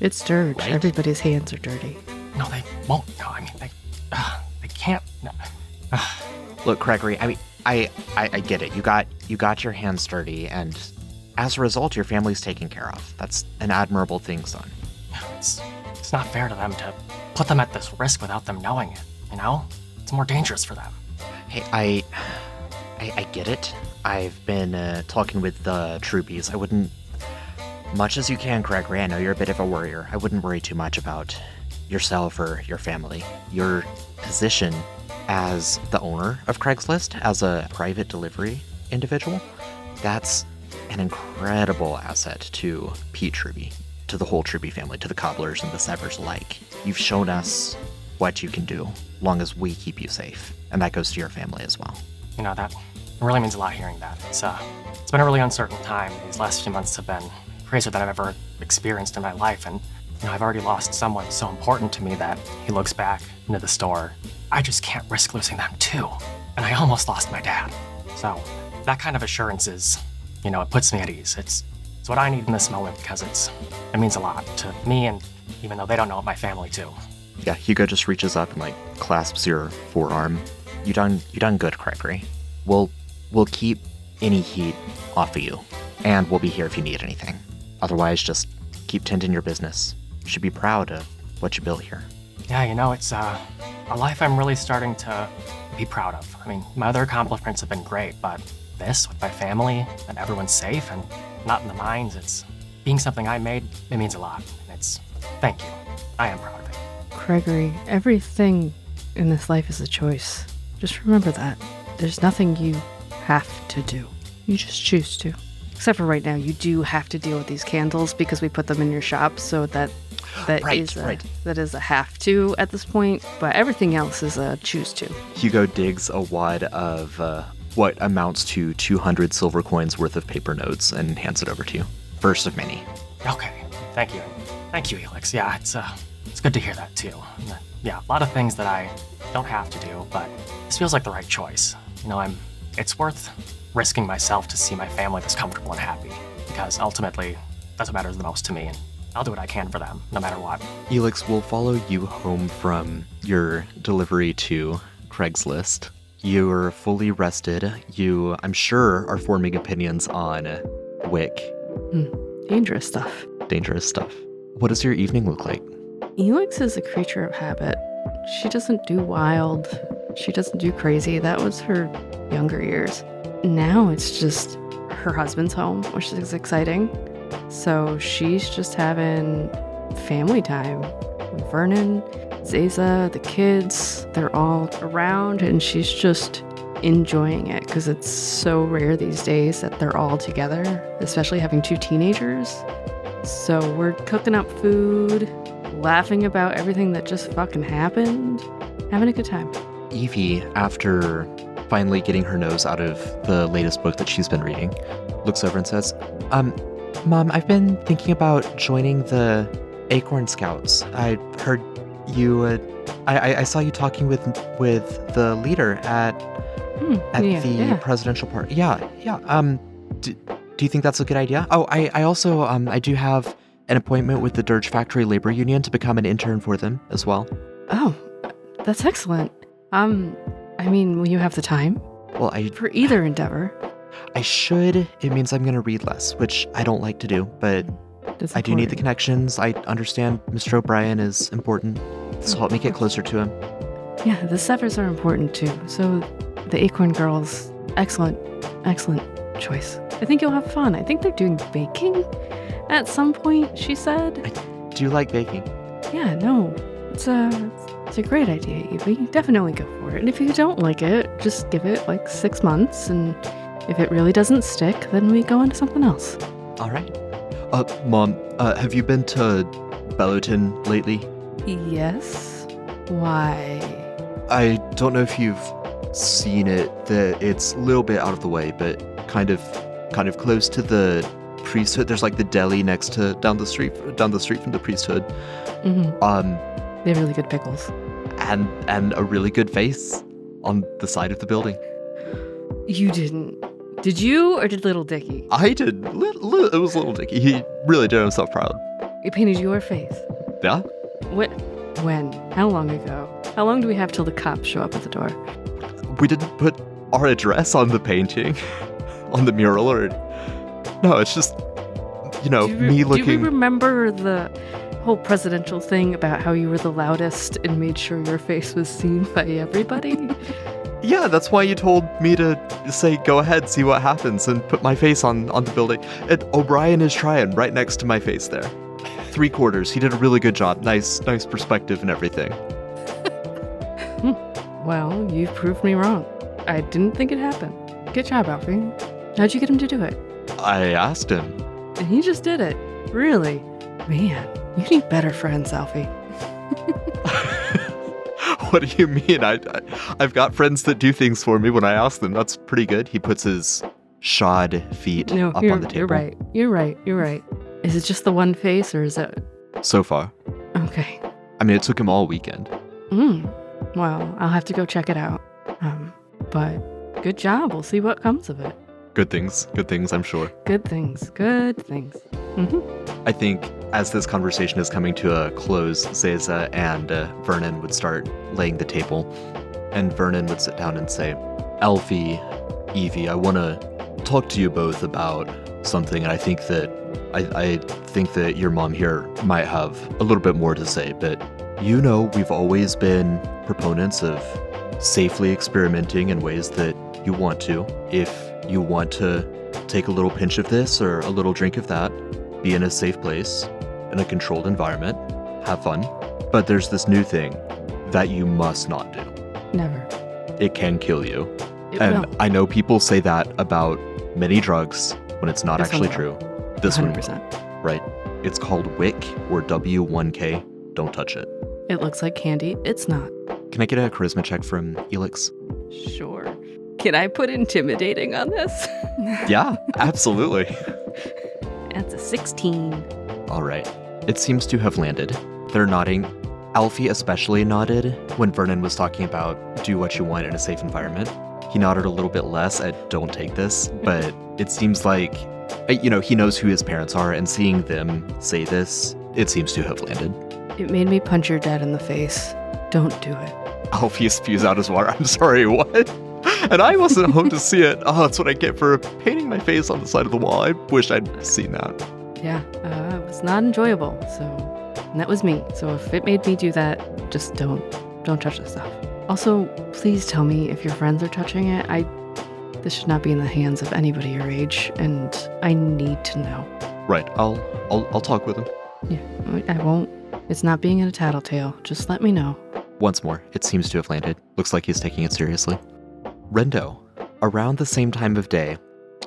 It's Dirge. Right? Everybody's hands are dirty. No, they won't. No, I mean, they can't. No. Look, Gregory, I mean, I get it. You got your hands dirty, and as a result, your family's taken care of. That's an admirable thing, son. It's not fair to them to put them at this risk without them knowing it, It's more dangerous for them. Hey, I get it. I've been talking with the Troopies. I wouldn't... Much as you can, Gregory, I know you're a bit of a worrier. I wouldn't worry too much about yourself or your family. Your position as the owner of Craigslist, as a private delivery individual, that's an incredible asset to Pete Truby, to the whole Truby family, to the cobblers and the Severs alike. You've shown us what you can do, long as we keep you safe. And that goes to your family as well. That really means a lot hearing that. It's been a really uncertain time. These last few months have been crazier than I've ever experienced in my life, and I've already lost someone so important to me that he looks back into the store. I just can't risk losing them too. And I almost lost my dad. So that kind of assurance is, it puts me at ease. It's what I need in this moment because it means a lot to me, and even though they don't know it, my family too. Yeah, Hugo just reaches up and clasps your forearm. You done good, Gregory. We'll keep any heat off of you, and we'll be here if you need anything. Otherwise, just keep tending your business. You should be proud of what you built here. Yeah, it's a life I'm really starting to be proud of. I mean, my other accomplishments have been great, but this with my family and everyone's safe and not in the mines, it's being something I made, it means a lot. And thank you. I am proud of it. Gregory, everything in this life is a choice. Just remember that. There's nothing you have to do. You just choose to. Except for right now, you do have to deal with these candles because we put them in your shop, so that is a have to at this point, but everything else is a choose to. Hugo digs a wad of what amounts to 200 silver coins worth of paper notes and hands it over to you. First of many. Okay, thank you. Thank you, Elix. Yeah, it's good to hear that too. Yeah, a lot of things that I don't have to do, but this feels like the right choice. It's worth risking myself to see my family that's comfortable and happy, because ultimately, that's what matters the most to me, and I'll do what I can for them, no matter what. Elix will follow you home from your delivery to Craigslist. You're fully rested. You, I'm sure, are forming opinions on Wick. Dangerous stuff. Dangerous stuff. What does your evening look like? Elix is a creature of habit. She doesn't do wild. She doesn't do crazy. That was her younger years. Now it's just her husband's home, which is exciting. So she's just having family time with Vernon, Zaza, the kids. They're all around, and she's just enjoying it because it's so rare these days that they're all together, especially having 2 teenagers. So we're cooking up food, laughing about everything that just fucking happened, having a good time. Evie, after finally getting her nose out of the latest book that she's been reading, looks over and says, Mom, I've been thinking about joining the Acorn Scouts. I heard you, I saw you talking with the leader at the presidential party. Yeah. Do you think that's a good idea? Oh, I also, I do have an appointment with the Dirge Factory Labor Union to become an intern for them as well. Oh, that's excellent. I mean, will you have the time? Well, for either endeavor. I should. It means I'm going to read less, which I don't like to do, but I do need the connections. I understand Mr. O'Brien is important. This will help me get closer to him. Yeah, the Severs are important too. So the Acorn Girls, excellent choice. I think you'll have fun. I think they're doing baking at some point, she said. I do like baking. Yeah, no, it's a great idea, Evie. Definitely go for it. And if you don't like it, just give it like 6 months, and if it really doesn't stick, then we go on to something else. All right. Mom, have you been to Bellerton lately? Yes. Why? I don't know if you've seen it. It's a little bit out of the way, but kind of close to the priesthood. There's like the deli next to down the street from the priesthood. They have really good pickles. And a really good vase on the side of the building. You didn't. Did you, or did Little Dicky? I did. It was Little Dicky. He really did himself proud. He painted your face. Yeah? What? When? How long ago? How long do we have till the cops show up at the door? We didn't put our address on the painting, on the mural, or... No, it's just, me looking... Do you remember the whole presidential thing about how you were the loudest and made sure your face was seen by everybody? Yeah, that's why you told me to say, go ahead, see what happens, and put my face on the building. And O'Brien is trying right next to my face there. 3/4. He did a really good job. Nice perspective and everything. Well, you've proved me wrong. I didn't think it happened. Good job, Alfie. How'd you get him to do it? I asked him. And he just did it. Really? Man, you need better friends, Alfie. What do you mean? I've got friends that do things for me when I ask them. That's pretty good. He puts his shod feet up on the table. You're right. Is it just the one face, or is it... So far. Okay. I mean, it took him all weekend. Well, I'll have to go check it out. But good job. We'll see what comes of it. Good things, I'm sure. Good things. I think as this conversation is coming to a close, Zaza and Vernon would start laying the table. And Vernon would sit down and say, Alfie, Evie, I want to talk to you both about something. And I think that your mom here might have a little bit more to say. But we've always been proponents of safely experimenting in ways that you want to. If you want to take a little pinch of this or a little drink of that, be in a safe place, in a controlled environment, have fun. But there's this new thing that you must not do. Never. It can kill you. It and will. I know people say that about many drugs when it's not actually true. This 100%. one will. Right. It's called WIC, or W1K. Don't touch it. It looks like candy. It's not. Can I get a charisma check from Elix? Sure. Can I put intimidating on this? Yeah, absolutely. That's a 16. All right. It seems to have landed. They're nodding. Alfie especially nodded when Vernon was talking about do what you want in a safe environment. He nodded a little bit less at don't take this, but it seems like, he knows who his parents are, and seeing them say this it seems to have landed. It made me punch your dad in the face. Don't do it. Oh, he spews out his water. I'm sorry, what? And I wasn't home to see it. Oh, that's what I get for painting my face on the side of the wall. I wish I'd seen that. Yeah, it was not enjoyable. And that was me. So if it made me do that, just don't touch this stuff. Also, please tell me if your friends are touching it. This should not be in the hands of anybody your age, and I need to know. Right, I'll talk with him. Yeah, I won't. It's not being a tattletale. Just let me know. Once more, it seems to have landed. Looks like he's taking it seriously. Rendo, around the same time of day,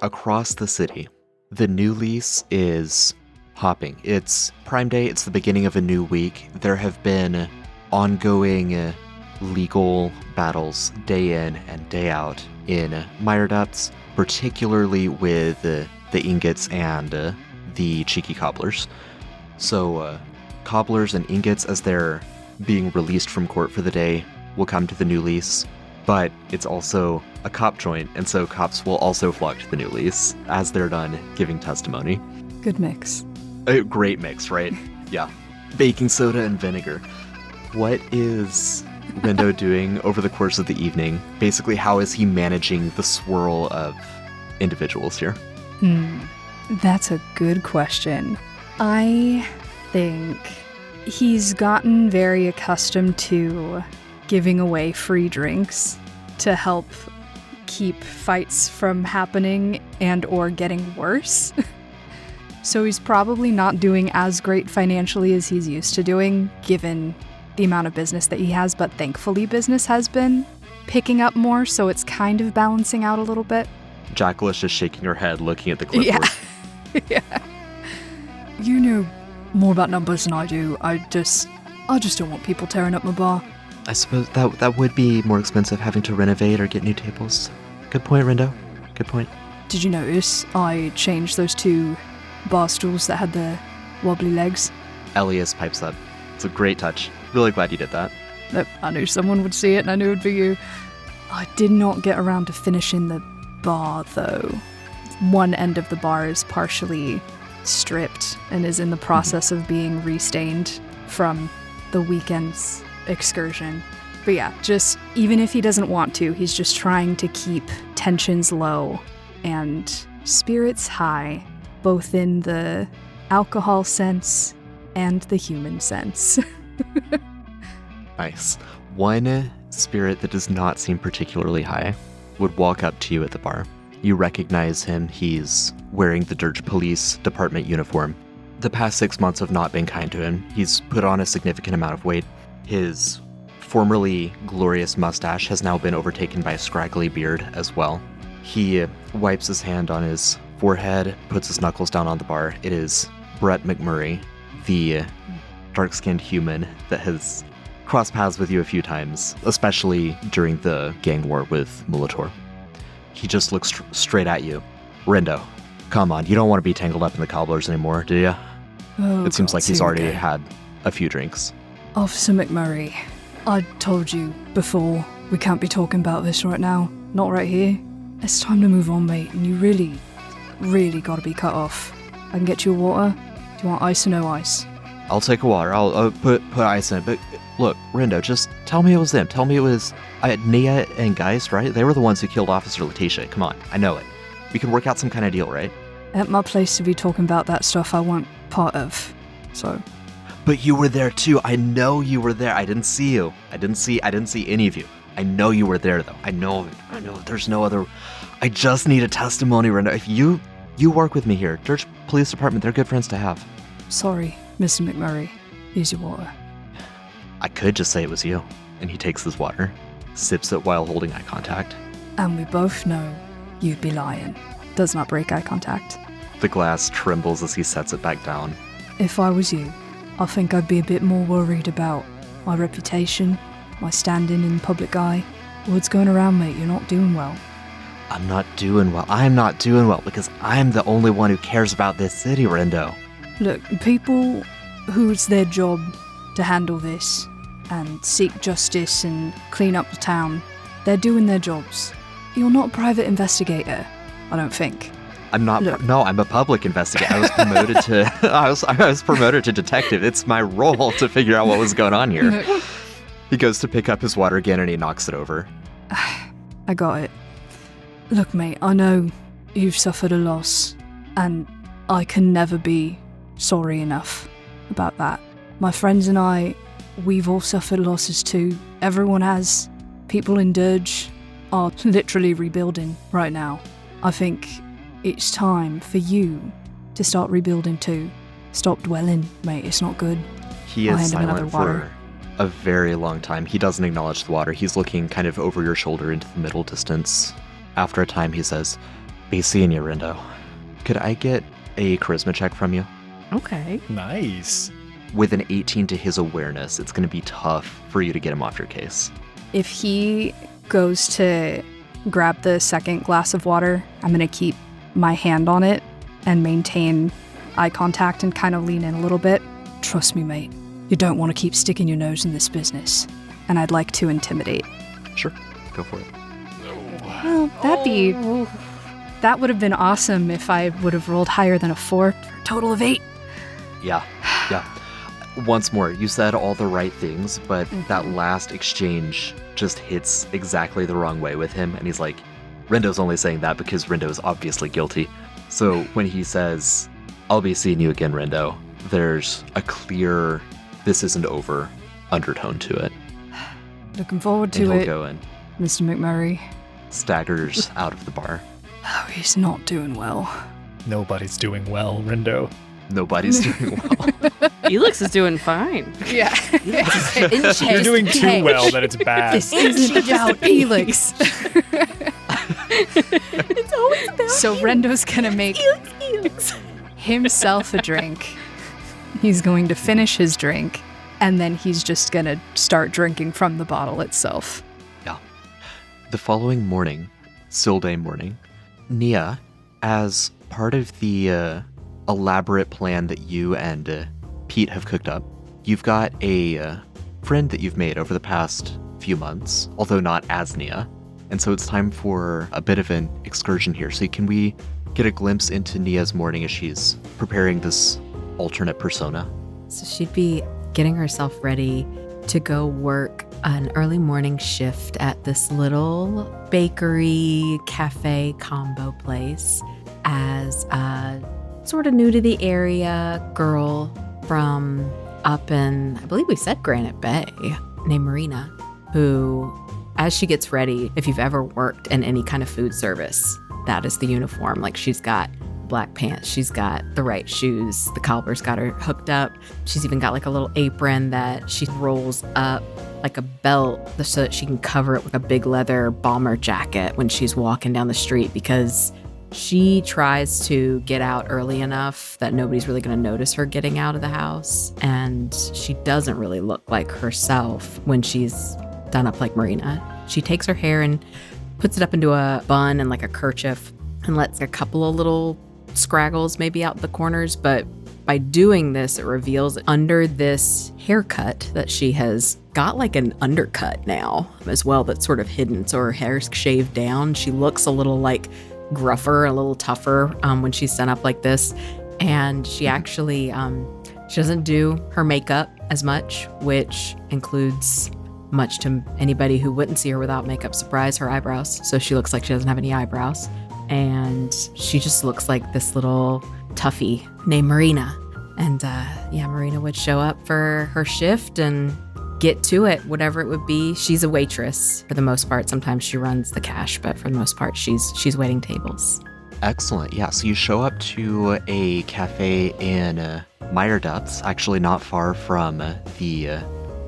across the city, the new lease is hopping. It's Prime Day, it's the beginning of a new week. There have been ongoing legal battles day in and day out in Meyerdepths, particularly with the ingots and the cheeky cobblers. So cobblers and ingots, as they're being released from court for the day, will come to the new lease, but it's also a cop joint, and so cops will also flock to the new lease as they're done giving testimony. Good mix. A great mix, right? Yeah. Baking soda and vinegar. What is Rendo doing over the course of the evening? Basically, how is he managing the swirl of individuals here? That's a good question. I think he's gotten very accustomed to giving away free drinks to help keep fights from happening and or getting worse. So he's probably not doing as great financially as he's used to doing, given the amount of business that he has, but thankfully business has been picking up more, so it's kind of balancing out a little bit. Jackal is just shaking her head, looking at the clipboard. Yeah. You know more about numbers than I do. I just don't want people tearing up my bar. I suppose that would be more expensive, having to renovate or get new tables. Good point, Rendo. Good point. Did you notice I changed those 2 bar stools that had the wobbly legs? Elias pipes up. It's a great touch. Really glad you did that. Nope, I knew someone would see it and I knew it would be you. I did not get around to finishing the bar, though. One end of the bar is partially stripped and is in the process of being restained from the weekend's excursion. But yeah, just even if he doesn't want to, he's just trying to keep tensions low and spirits high, both in the alcohol sense and the human sense. Nice. One spirit that does not seem particularly high would walk up to you at the bar. You recognize him. He's wearing the Dirge Police Department uniform. The past 6 months have not been kind to him. He's put on a significant amount of weight. His formerly glorious mustache has now been overtaken by a scraggly beard as well. He wipes his hand on his forehead, puts his knuckles down on the bar. It is Brett McMurray, the dark-skinned human that has crossed paths with you a few times, especially during the gang war with Mulator. He just looks straight at you. Rendo, come on, you don't want to be tangled up in the cobblers anymore, do you? Oh, it seems God, like he's already had a few drinks. Officer McMurray, I told you before, we can't be talking about this right now. Not right here. It's time to move on, mate, and you really gotta be cut off. I can get you a water. Do you want ice or no ice? I'll take a water. I'll put ice in it. But look, Rendo, just tell me it was them. Tell me it was Nia and Geist, right? They were the ones who killed Officer Letitia. Come on, I know it. We can work out some kind of deal, right? At my place to be talking about that stuff I weren't part of, so... But you were there too. I know you were there. I didn't see you. I didn't see any of you. I know you were there, though. I know. There's no other... I just need a testimony, Rendo. If you work with me here, Dirge Police Department, they're good friends to have. Sorry, Mr. McMurray. Here's your water. I could just say it was you. And he takes his water, sips it while holding eye contact. And we both know you'd be lying. Does not break eye contact. The glass trembles as he sets it back down. If I was you, I think I'd be a bit more worried about my reputation, my standing in the public eye. Word's going around, mate, you're not doing well. I'm not doing well. I'm not doing well because I'm the only one who cares about this city, Rendo. Look, people who it's their job to handle this and seek justice and clean up the town, they're doing their jobs. You're not a private investigator, I don't think. I'm not. Look. No, I'm a public investigator. I was promoted to. I was promoted to detective. It's my role to figure out what was going on here. He goes to pick up his water again and he knocks it over. I got it. Look, mate, I know you've suffered a loss, and I can never be sorry enough about that. My friends and I, we've all suffered losses too. Everyone has. People in Dirge are literally rebuilding right now. I think it's time for you to start rebuilding too. Stop dwelling, mate, it's not good. He I'll is hand him another silent water. for a very long time. He doesn't acknowledge the water. He's looking kind of over your shoulder into the middle distance. After a time, he says, "Be seeing you, Rindo. Could I get a charisma check from you?" Okay. Nice. With an 18 to his awareness, it's going to be tough for you to get him off your case. If he goes to grab the second glass of water, I'm going to keep my hand on it and maintain eye contact and kind of lean in a little bit. Trust me, mate. You don't want to keep sticking your nose in this business. And I'd like to intimidate. Sure, go for it. Well, that would have been awesome if I would have rolled higher than a 4 for a total of 8. Yeah. Once more, you said all the right things, but that last exchange just hits exactly the wrong way with him. And he's like, Rindo's only saying that because Rindo is obviously guilty. So when he says, "I'll be seeing you again, Rindo," there's a clear, this isn't over undertone to it. Looking forward And to he'll it, go and Mr. McMurray. staggers out of the bar. Oh, he's not doing well. Nobody's doing well, Rindo. Nobody's doing well. Felix is doing fine. Yeah. You're doing too well that it's bad. This isn't about Felix. It's always about So Rendo's gonna make himself a drink. He's going to finish his drink, and then he's just gonna start drinking from the bottle itself. Yeah. The following morning, Silday morning, Nia, as part of the elaborate plan that you and Pete have cooked up, you've got a friend that you've made over the past few months, although not as Nia. And so it's time for a bit of an excursion here. So can we get a glimpse into Nia's morning as she's preparing this alternate persona? So she'd be getting herself ready to go work an early morning shift at this little bakery cafe combo place as a sort of new to the area girl from up in, I believe we said Granite Bay, named Marina, who, as she gets ready, if you've ever worked in any kind of food service, that is the uniform. Like, she's got black pants, she's got the right shoes, the cobbler's got her hooked up. She's even got like a little apron that she rolls up like a belt so that she can cover it with a big leather bomber jacket when she's walking down the street, because she tries to get out early enough that nobody's really going to notice her getting out of the house. And she doesn't really look like herself when she's done up like Marina. She takes her hair and puts it up into a bun and like a kerchief and lets a couple of little scraggles maybe out the corners. But by doing this, it reveals under this haircut that she has got like an undercut now as well that's sort of hidden. So her hair's shaved down. She looks a little like gruffer, a little tougher when she's done up like this. And she actually, she doesn't do her makeup as much, which includes, much to anybody who wouldn't see her without makeup surprise, her eyebrows. So she looks like she doesn't have any eyebrows. And she just looks like this little toughie named Marina. And Marina would show up for her shift and get to it, whatever it would be. She's a waitress for the most part. Sometimes she runs the cash, but for the most part, she's waiting tables. Excellent. Yeah, so you show up to a cafe in Meyerdutz, actually not far from the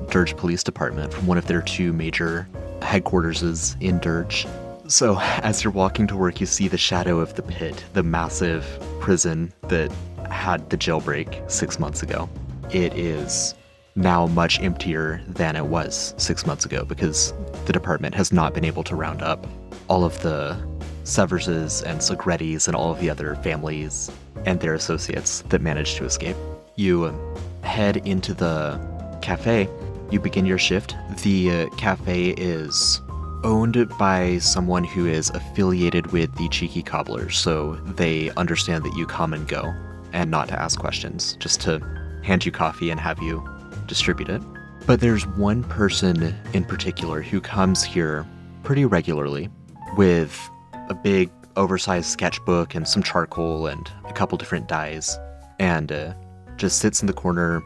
Dirge Police Department, from one of their two major headquarters in Dirge. So as you're walking to work, you see the shadow of the pit, the massive prison that had the jailbreak 6 months ago. It is now much emptier than it was 6 months ago because the department has not been able to round up all of the Severses and Segrettis and all of the other families and their associates that managed to escape. You head into the cafe. You begin your shift. The cafe is owned by someone who is affiliated with the Cheeky Cobblers, so they understand that you come and go and not to ask questions, just to hand you coffee and have you distribute it. But there's one person in particular who comes here pretty regularly with a big oversized sketchbook and some charcoal and a couple different dyes, and just sits in the corner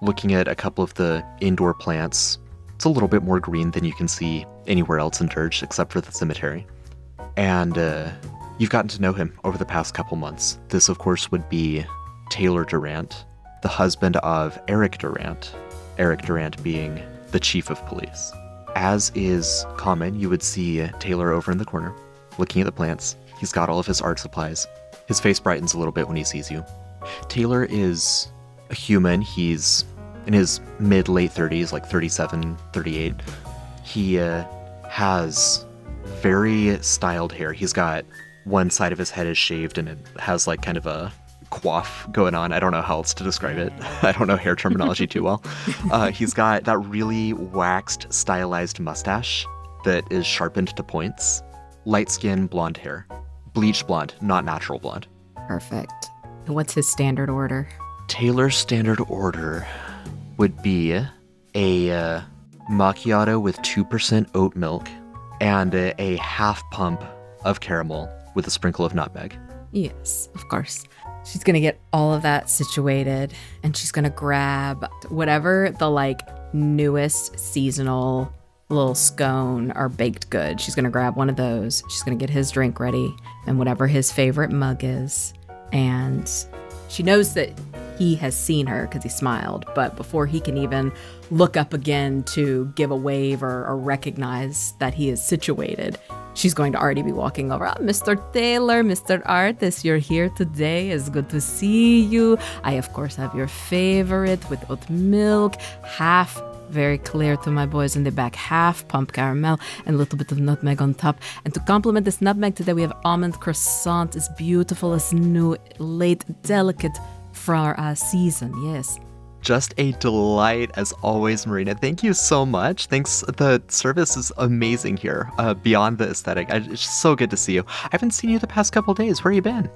looking at a couple of the indoor plants. It's a little bit more green than you can see anywhere else in Dirge except for the cemetery. And you've gotten to know him over the past couple months. This, of course, would be Taylor D.A.R.E, the husband of Eric D.A.R.E, Eric D.A.R.E being the chief of police. As is common, you would see Taylor over in the corner, looking at the plants. He's got all of his art supplies. His face brightens a little bit when he sees you. Taylor is a human. He's in his mid-late 30s, like 37, 38. He has very styled hair. He's got one side of his head is shaved and it has like kind of a coif going on. I don't know how else to describe it. I don't know hair terminology too well. He's got that really waxed, stylized mustache that is sharpened to points. Light skin, blonde hair. Bleached blonde, not natural blonde. Perfect. What's his standard order? Taylor's standard order would be a macchiato with 2% oat milk and a half pump of caramel with a sprinkle of nutmeg. Yes, of course. She's going to get all of that situated, and she's going to grab whatever the like newest seasonal little scone or baked good. She's going to grab one of those. She's going to get his drink ready and whatever his favorite mug is. And she knows that he has seen her because he smiled, but before he can even look up again to give a wave or recognize that he is situated, she's going to already be walking over. Oh, Mr. Taylor, Mr. Artist, you're here today. It's good to see you. I, of course, have your favorite with oat milk, half, very clear to my boys in the back, half pump caramel and a little bit of nutmeg on top. And to complement this nutmeg today, we have almond croissant. It's beautiful, it's new, late, delicate for our season, yes. Just a delight as always, Marina. Thank you so much. Thanks. The service is amazing here. Beyond the aesthetic, it's so good to see you. I haven't seen you the past couple days. Where you been?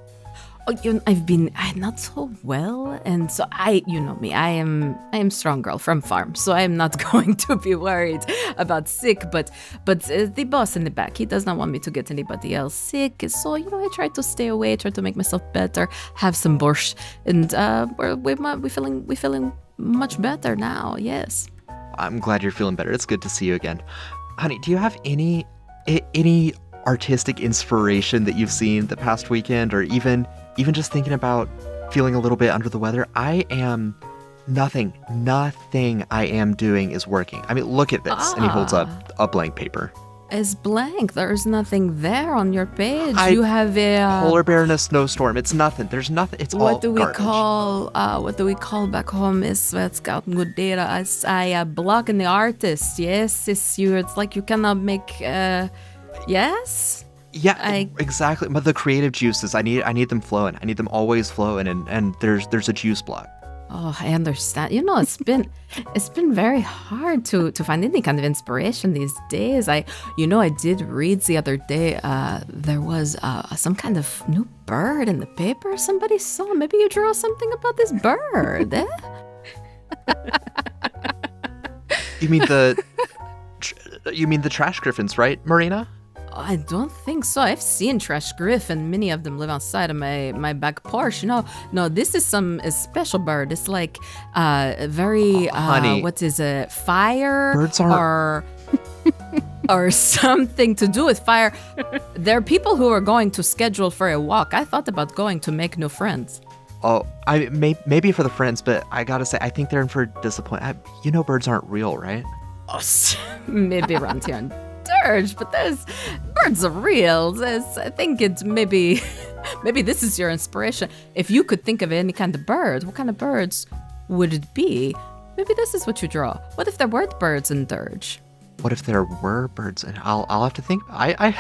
Oh, I'm not so well, and so you know me, I am strong girl from farm, so I am not going to be worried about sick, but the boss in the back, he does not want me to get anybody else sick, so, I try to stay away, try to make myself better, have some borscht, and we're feeling much better now, yes. I'm glad you're feeling better. It's good to see you again. Honey, do you have any artistic inspiration that you've seen the past weekend, or even just thinking about feeling a little bit under the weather? Nothing I am doing is working. I mean, look at this. And he holds up a blank paper. It's blank. There's nothing there on your page. You have a polar bear in a snowstorm. It's nothing. There's nothing. It's all garbage. What do we call back home is Scout Good.A.R.E as a block in the artist. Yes, it's like you cannot make yes. Yeah, exactly. But the creative juices, I need them flowing. I need them always flowing, and there's a juice block. Oh, I understand. It's been very hard to find any kind of inspiration these days. I did read the other day. There was some kind of new bird in the paper. Somebody saw. Maybe you draw something about this bird. Eh? You mean the trash griffins, right, Marina? I don't think so. I've seen trash griffin. Many of them live outside of my back porch. No, this is some special bird. It's like very honey, what is it? Fire? Birds aren't or something to do with fire. There are people who are going to schedule for a walk. I thought about going to make new friends. Oh, maybe for the friends, but I gotta say, I think they're in for disappointment. Birds aren't real, right? Oh, maybe around here on Dirge, but those birds are real. I think it's maybe this is your inspiration. If you could think of any kind of bird, what kind of birds would it be? Maybe this is what you draw. What if there weren't birds in Dirge? what if there were birds? And I'll have to think. I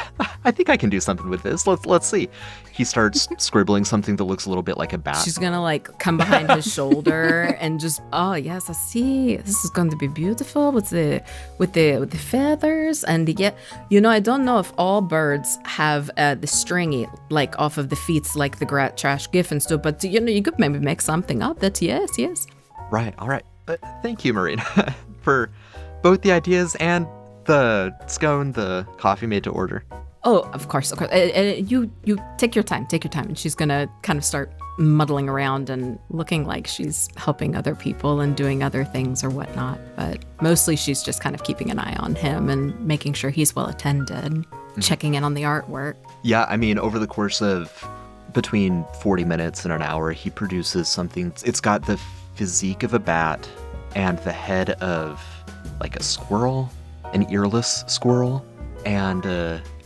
think I can do something with this. Let's see. He starts scribbling something that looks a little bit like a bat. She's gonna like come behind his shoulder and just, oh yes, I see. This is going to be beautiful with the feathers and I don't know if all birds have the stringy like off of the feet like the trash gif and stuff, but you could maybe make something of that. Yes. Right. All right. Thank you, Marina, for both the ideas and the scone, the coffee made to order. Oh, of course. You take your time. And she's going to kind of start muddling around and looking like she's helping other people and doing other things or whatnot. But mostly she's just kind of keeping an eye on him and making sure he's well attended, checking in on the artwork. Yeah, I mean, over the course of between 40 minutes and an hour, he produces something. It's got the physique of a bat and the head of like a squirrel, an earless squirrel, and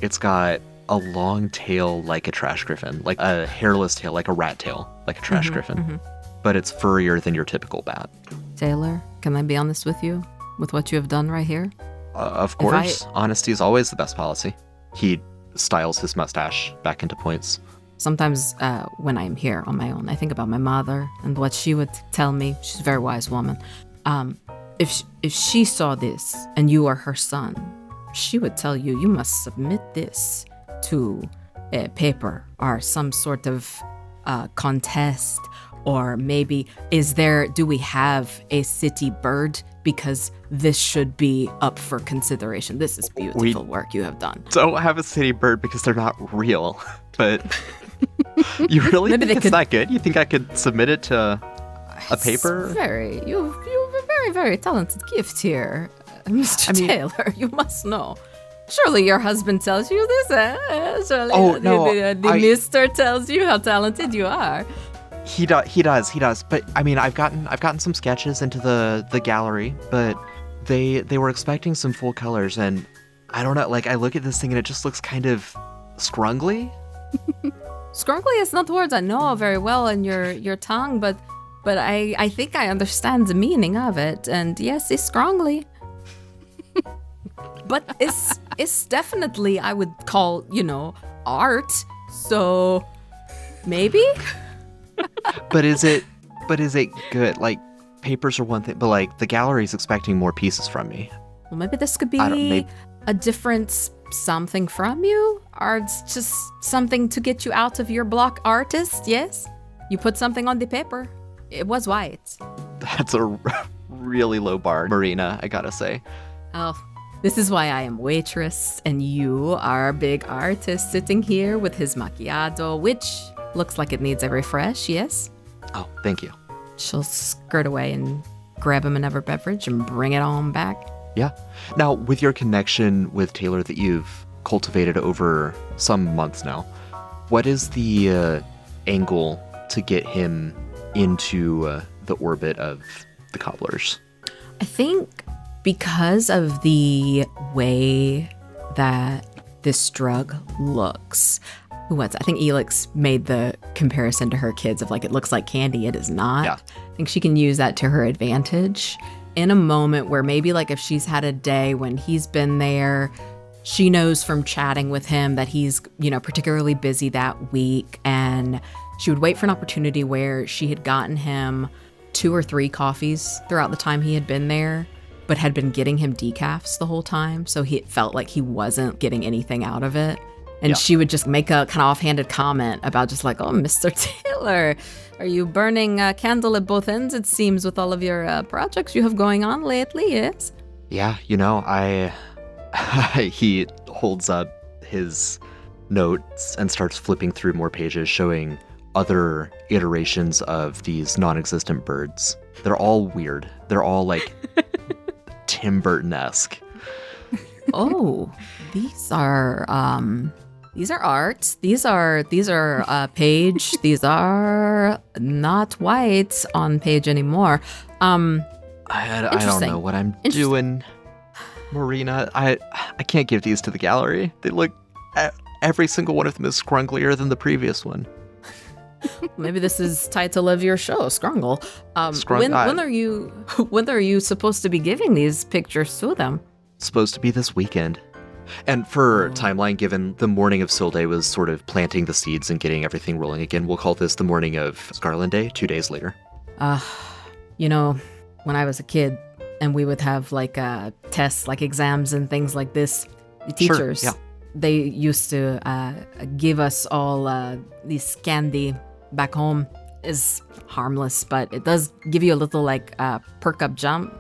it's got a long tail like a trash griffin, like a hairless tail, like a rat tail, like a trash griffin, but it's furrier than your typical bat. Taylor, can I be honest with you with what you have done right here? Of course, honesty is always the best policy. He styles his mustache back into points. Sometimes when I'm here on my own, I think about my mother and what she would tell me. She's a very wise woman. If she saw this and you are her son, she would tell you, you must submit this to a paper or some sort of contest, or maybe do we have a city bird? Because this should be up for consideration. This is beautiful work you have done. Don't have a city bird because they're not real, but you really think it's that good? You think I could submit it to a paper? You have a very, very talented gift here, Mr. Taylor. You must know. Surely your husband tells you this, eh? Surely the Mr. tells you how talented you are. He does. But I mean, I've gotten some sketches into the gallery, but they were expecting some full colors, and I don't know. Like, I look at this thing and it just looks kind of scrungly. Scrungly is not words I know very well in your tongue, but I think I understand the meaning of it. And yes, it's scrungly. But it's definitely, I would call, art. So maybe. But is it good? Like, papers are one thing, but like the gallery's expecting more pieces from me. Well, maybe this could be a different something from you, or it's just something to get you out of your block artist. Yes, you put something on the paper. It was white. That's a really low bar, Marina, I gotta say. Oh, this is why I am waitress and you are a big artist sitting here with his macchiato, which looks like it needs a refresh. Yes. Oh, thank you. She'll skirt away and grab him another beverage and bring it on back. Yeah. Now, with your connection with Taylor that you've cultivated over some months now, what is the angle to get him into the orbit of the cobblers? I think because of the way that this drug looks. I think Elix made the comparison to her kids of like, it looks like candy, it is not. Yeah. I think she can use that to her advantage in a moment where maybe like if she's had a day when he's been there, she knows from chatting with him that he's, particularly busy that week, and she would wait for an opportunity where she had gotten him 2 or 3 coffees throughout the time he had been there, but had been getting him decafs the whole time. So he felt like he wasn't getting anything out of it. And she would just make a kind of offhanded comment about just like, oh, Mr. Taylor, are you burning a candle at both ends, it seems, with all of your projects you have going on lately, yes? Yeah, he holds up his notes and starts flipping through more pages showing other iterations of these non-existent birds. They're all weird. They're all like Tim Burton-esque. Oh, these are art. These are page. These are not white on page anymore. I don't know what I'm doing, Marina. I can't give these to the gallery. They look, every single one of them is scrunglier than the previous one. Maybe this is title of your show, Scrungle. When are you supposed to be giving these pictures to them? supposed to be this weekend. And for timeline, given the morning of Sol Day was sort of planting the seeds and getting everything rolling again, we'll call this the morning of Scarlet Day, 2 days later. You know, when I was a kid and we would have like tests, like exams and things like this, the teachers, Sure, yeah. they used to give us all this candy back home. Is harmless, but it does give you a little like perk up jump.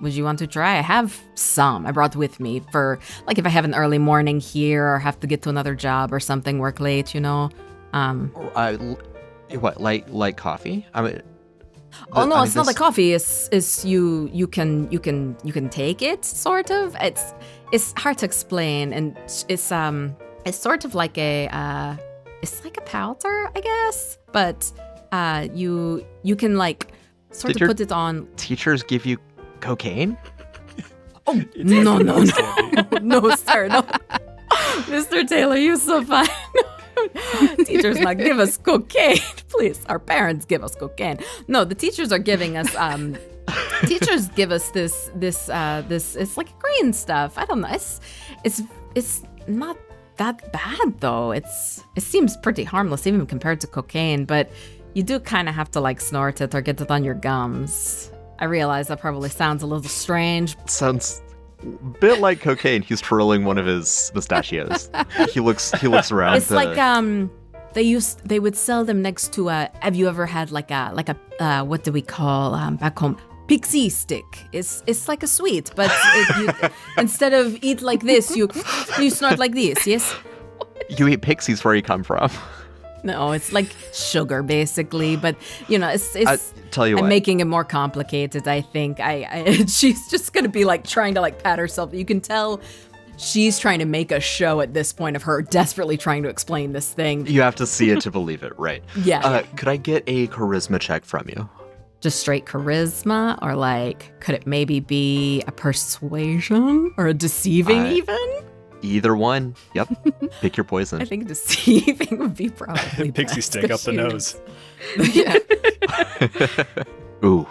Would you want to try? I have some I brought with me for like if I have an early morning here or have to get to another job or something, work late, you know. What, like coffee? I mean, Oh no, it's not this- like coffee. It's you can take it sort of. It's hard to explain, and it's sort of like it's like a powder, I guess. But you can like sort Did of your put it on. Teachers give you cocaine? Oh no, no, sir, no, Mr. Taylor, you're so fine. Teachers not give us cocaine, please. Our parents give us cocaine. No, the teachers are giving us. Teachers give us this. It's like green stuff. I don't know. It's not that bad though. It seems pretty harmless even compared to cocaine, but you do kind of have to like snort it or get it on your gums. I realize that probably sounds a little strange. Sounds a bit like cocaine. He's twirling one of his pistachios. he looks around. It's like they would sell them next to have you ever had like a what do we call back home, pixie stick? It's like a sweet, but instead of eat like this, you snort like this. Yes. You eat pixies where you come from. No, it's like sugar basically, but you know, it's Tell you I'm what. making it more complicated, I think. She's just gonna be like trying to like pat herself. You can tell she's trying to make a show at this point of her desperately trying to explain this thing. You have to see it to believe it, right? Yeah. Could I get a charisma check from you? Just straight charisma, or like could it maybe be a persuasion or a deceiving even? Either one. Yep. Pick your poison. I think deceiving would be probably Pixie best, stick up 'cause the she nose. Yeah. Ooh.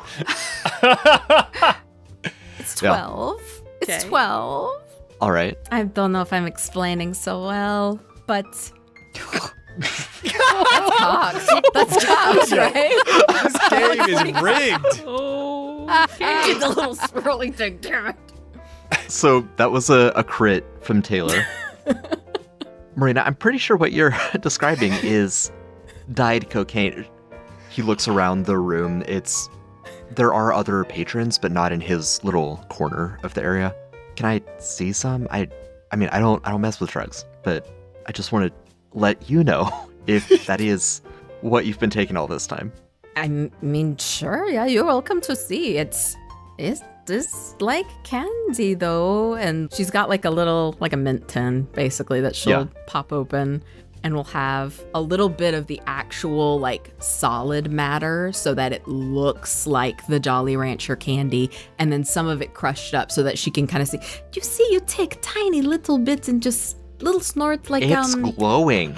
It's 12. It's Okay. 12. All right. I don't know if I'm explaining so well, but that's cocked. That's cocked, right? This game is rigged. Oh, It's a little swirly thing, damn it. So that was a crit from Taylor. Marina, I'm pretty sure what you're describing is dyed cocaine. He looks around the room. There are other patrons, but not in his little corner of the area. Can I see some? I mean, I don't mess with drugs, but I just want to let you know if that is what you've been taking all this time. I mean, sure, yeah, you're welcome to see. It's like candy though, and she's got like a mint tin basically that she'll pop open, and will have a little bit of the actual like solid matter so that it looks like the Jolly Rancher candy, and then some of it crushed up so that she can kind of see. You see, you take tiny little bits and just little snort like It's glowing.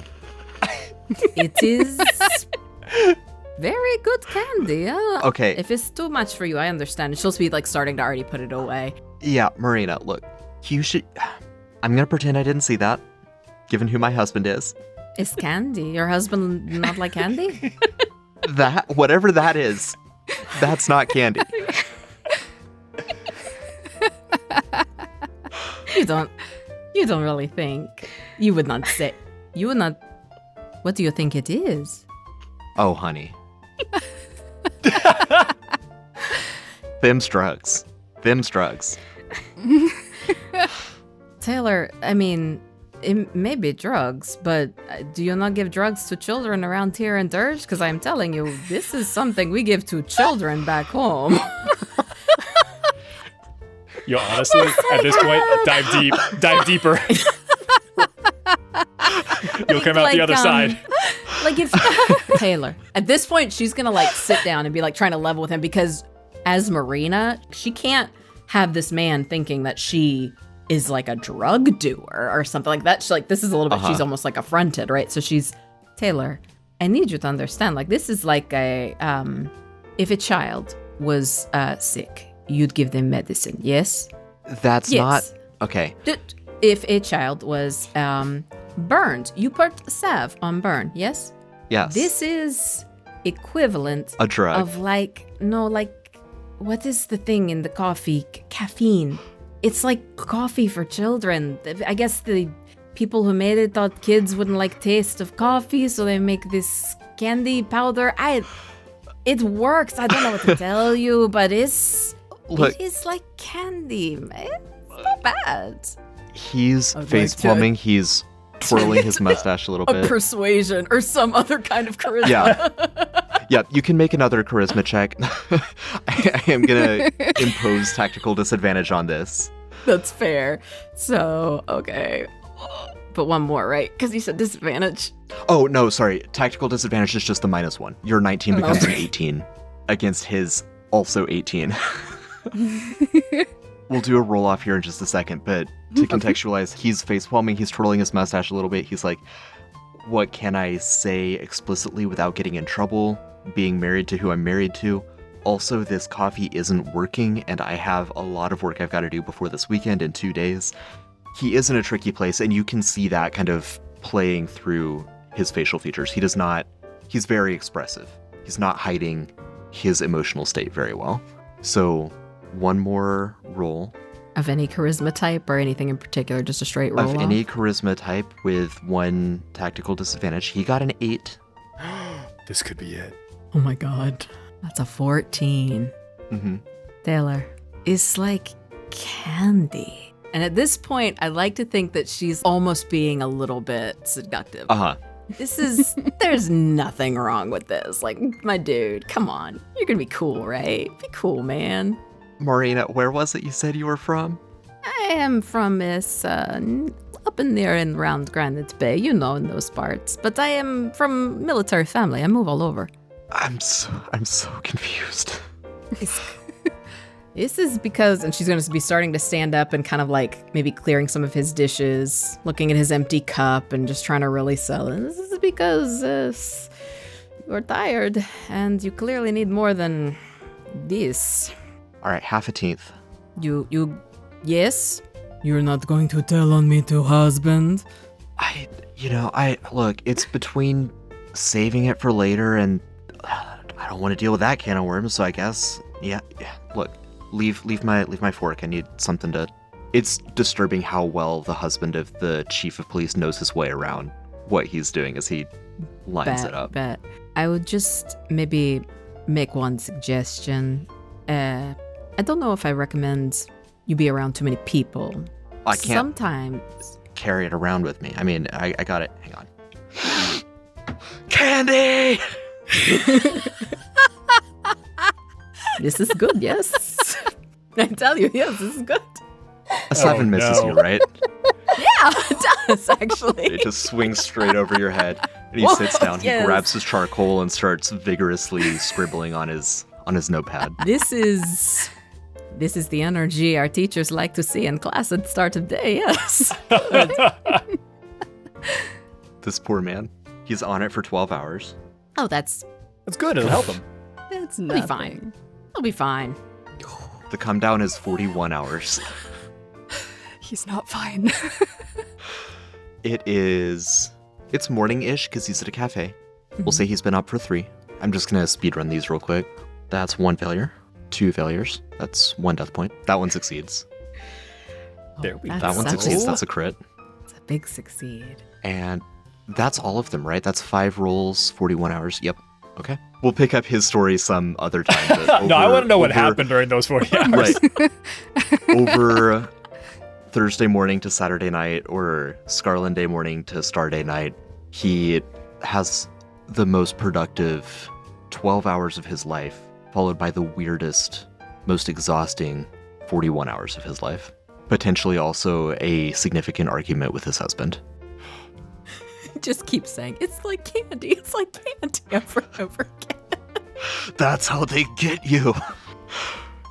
It is very good candy. Yeah. Okay. If it's too much for you, I understand. She'll be like starting to already put it away. Yeah, Marina, look, you should... I'm gonna pretend I didn't see that, given who my husband is. It's candy. Your husband not like candy? That, whatever that is, that's not candy. You don't really think. You would not. What do you think it is? Oh, honey. Them's drugs. Taylor, I mean, it may be drugs, but do you not give drugs to children around here in Dirge? Because I'm telling you, this is something we give to children back home. Yo, honestly, at this point, dive deeper. You'll come out the other side. Like if Taylor, at this point, she's gonna like sit down and be like trying to level with him, because as Marina, she can't have this man thinking that she is like a drug doer or something like that. She's like, this is a little bit, she's almost like affronted, right? So she's, Taylor, I need you to understand, like this is like a, if a child was sick, you'd give them medicine, yes? That's Yes. not Okay. If a child was burned, you put salve on burn, yes? Yes. This is equivalent a drug. of what is the thing in the coffee? Caffeine. It's like coffee for children. I guess the people who made it thought kids wouldn't like taste of coffee, so they make this candy powder. It works. I don't know what to tell you, but it is like candy, man. It's not bad. He's face palming. He's twirling his mustache a little bit. Persuasion or some other kind of charisma. Yeah, you can make another charisma check. I am going to impose tactical disadvantage on this. That's fair. So, okay. But one more, right? Because you said disadvantage. Oh, no, sorry. Tactical disadvantage is just the -1. Your 19 becomes an 18 against his also 18. We'll do a roll off here in just a second, but to contextualize, he's face palming, he's twirling his mustache a little bit. He's like, what can I say explicitly without getting in trouble? Being married to who I'm married to. Also, this coffee isn't working, and I have a lot of work I've got to do before this weekend in 2 days. He is in a tricky place, and you can see that kind of playing through his facial features. He's very expressive. He's not hiding his emotional state very well. So, one more roll. Of any charisma type or anything in particular, just a straight roll Of any charisma type with 1 tactical disadvantage. He got an 8. This could be it. Oh my god. That's a 14. Mm-hmm. Taylor, it's like candy. And at this point, I like to think that she's almost being a little bit seductive. Uh-huh. There's nothing wrong with this. Like, my dude, come on. You're gonna be cool, right? Be cool, man. Marina, where was it you said you were from? I am from this, up in there and around Granite Bay, in those parts. But I am from military family. I move all over. I'm so confused. This is because, and she's going to be starting to stand up and kind of like maybe clearing some of his dishes, looking at his empty cup and just trying to really sell it. This is because you're tired and you clearly need more than this. All right, half a teenth. Yes? You're not going to tell on me to husband? Look, it's between saving it for later and I don't want to deal with that can of worms, so I guess, yeah, look. Leave my fork. I need something to... It's disturbing how well the husband of the chief of police knows his way around what he's doing as he lines it up. Bet. I would just maybe make one suggestion. I don't know if I recommend you be around too many people. I can't sometimes carry it around with me. I mean, I got it. Hang on. Candy! This is good, yes. I tell you, yes, this is good. A 7 misses you, right? Yeah, it does, actually. It just swings straight over your head. And he sits down, yes. He grabs his charcoal and starts vigorously scribbling on his notepad. This is the energy our teachers like to see in class at the start of day, yes. This poor man. He's on it for 12 hours. Oh, that's good. It'll help him. That's He'll nothing. be fine. He'll be fine. The come down is 41 hours. He's not fine. It's morning-ish because he's at a cafe. We'll say he's been up for 3. I'm just going to speedrun these real quick. That's 1 failure, 2 failures. That's 1 death point. That one succeeds. There we go. That one succeeds. That's a crit. It's a big succeed. And that's all of them, right? That's 5 rolls, 41 hours. Yep. Okay. We'll pick up his story some other time. But No, I want to know what happened during those 40 hours. Right. Over Thursday morning to Saturday night or Scarlet Day morning to Star Day night, he has the most productive 12 hours of his life, followed by the weirdest, most exhausting 41 hours of his life. Potentially also a significant argument with his husband. Just keep saying, it's like candy, it's like candy over and over again. That's how they get you.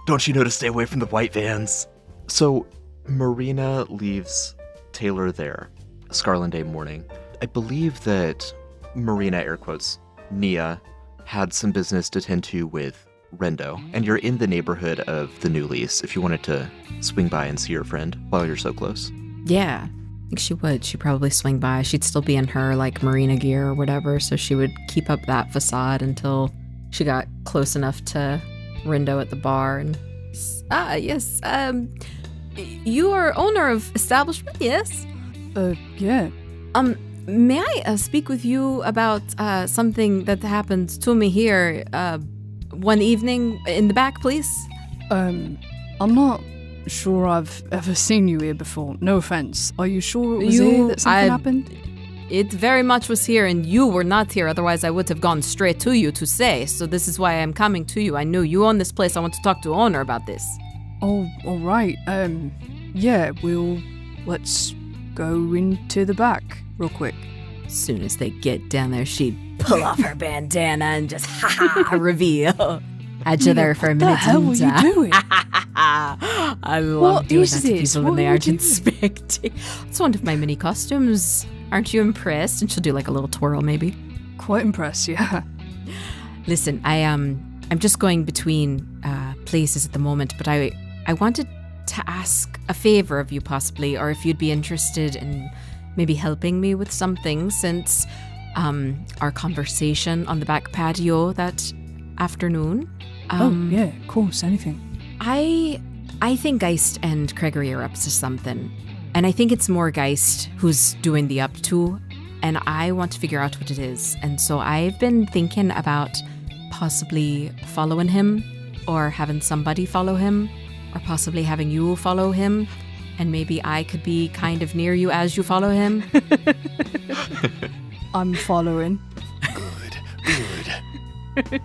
Don't you know to stay away from the white vans? So, Marina leaves Taylor there, Scarlet Day morning. I believe that Marina, air quotes, Nia, had some business to tend to with Rendo, and you're in the neighborhood of the New Lease if you wanted to swing by and see your friend while you're so close. Yeah, I think she would. She'd probably swing by. She'd still be in her, like, marina gear or whatever, so she would keep up that facade until she got close enough to Rendo at the bar and... yes, you are owner of establishment, yes? Yeah. May I speak with you about something that happened to me here one evening in the back, please? I'm not sure I've ever seen you here before. No offense. Are you sure it was here that something happened? It very much was here, and you were not here. Otherwise, I would have gone straight to you to say. So this is why I'm coming to you. I know you own this place. I want to talk to the owner about this. Oh, all right. Yeah, let's go into the back real quick. As soon as they get down there, she'd pull off her bandana and just reveal. Had you there for a minute. What the hell were you doing? I love doing that to people when they aren't expecting. It's one of my mini costumes. Aren't you impressed? And she'll do like a little twirl, maybe. Quite impressed, yeah. Listen, I'm just going between places at the moment, but I wanted to ask a favor of you possibly, or if you'd be interested in maybe helping me with something since our conversation on the back patio that afternoon. Yeah, of course, anything. I think Geist and Gregory are up to something. And I think it's more Geist who's doing the up to, and I want to figure out what it is. And so I've been thinking about possibly following him, or having somebody follow him, or possibly having you follow him, and maybe I could be kind of near you as you follow him. I'm following. Good.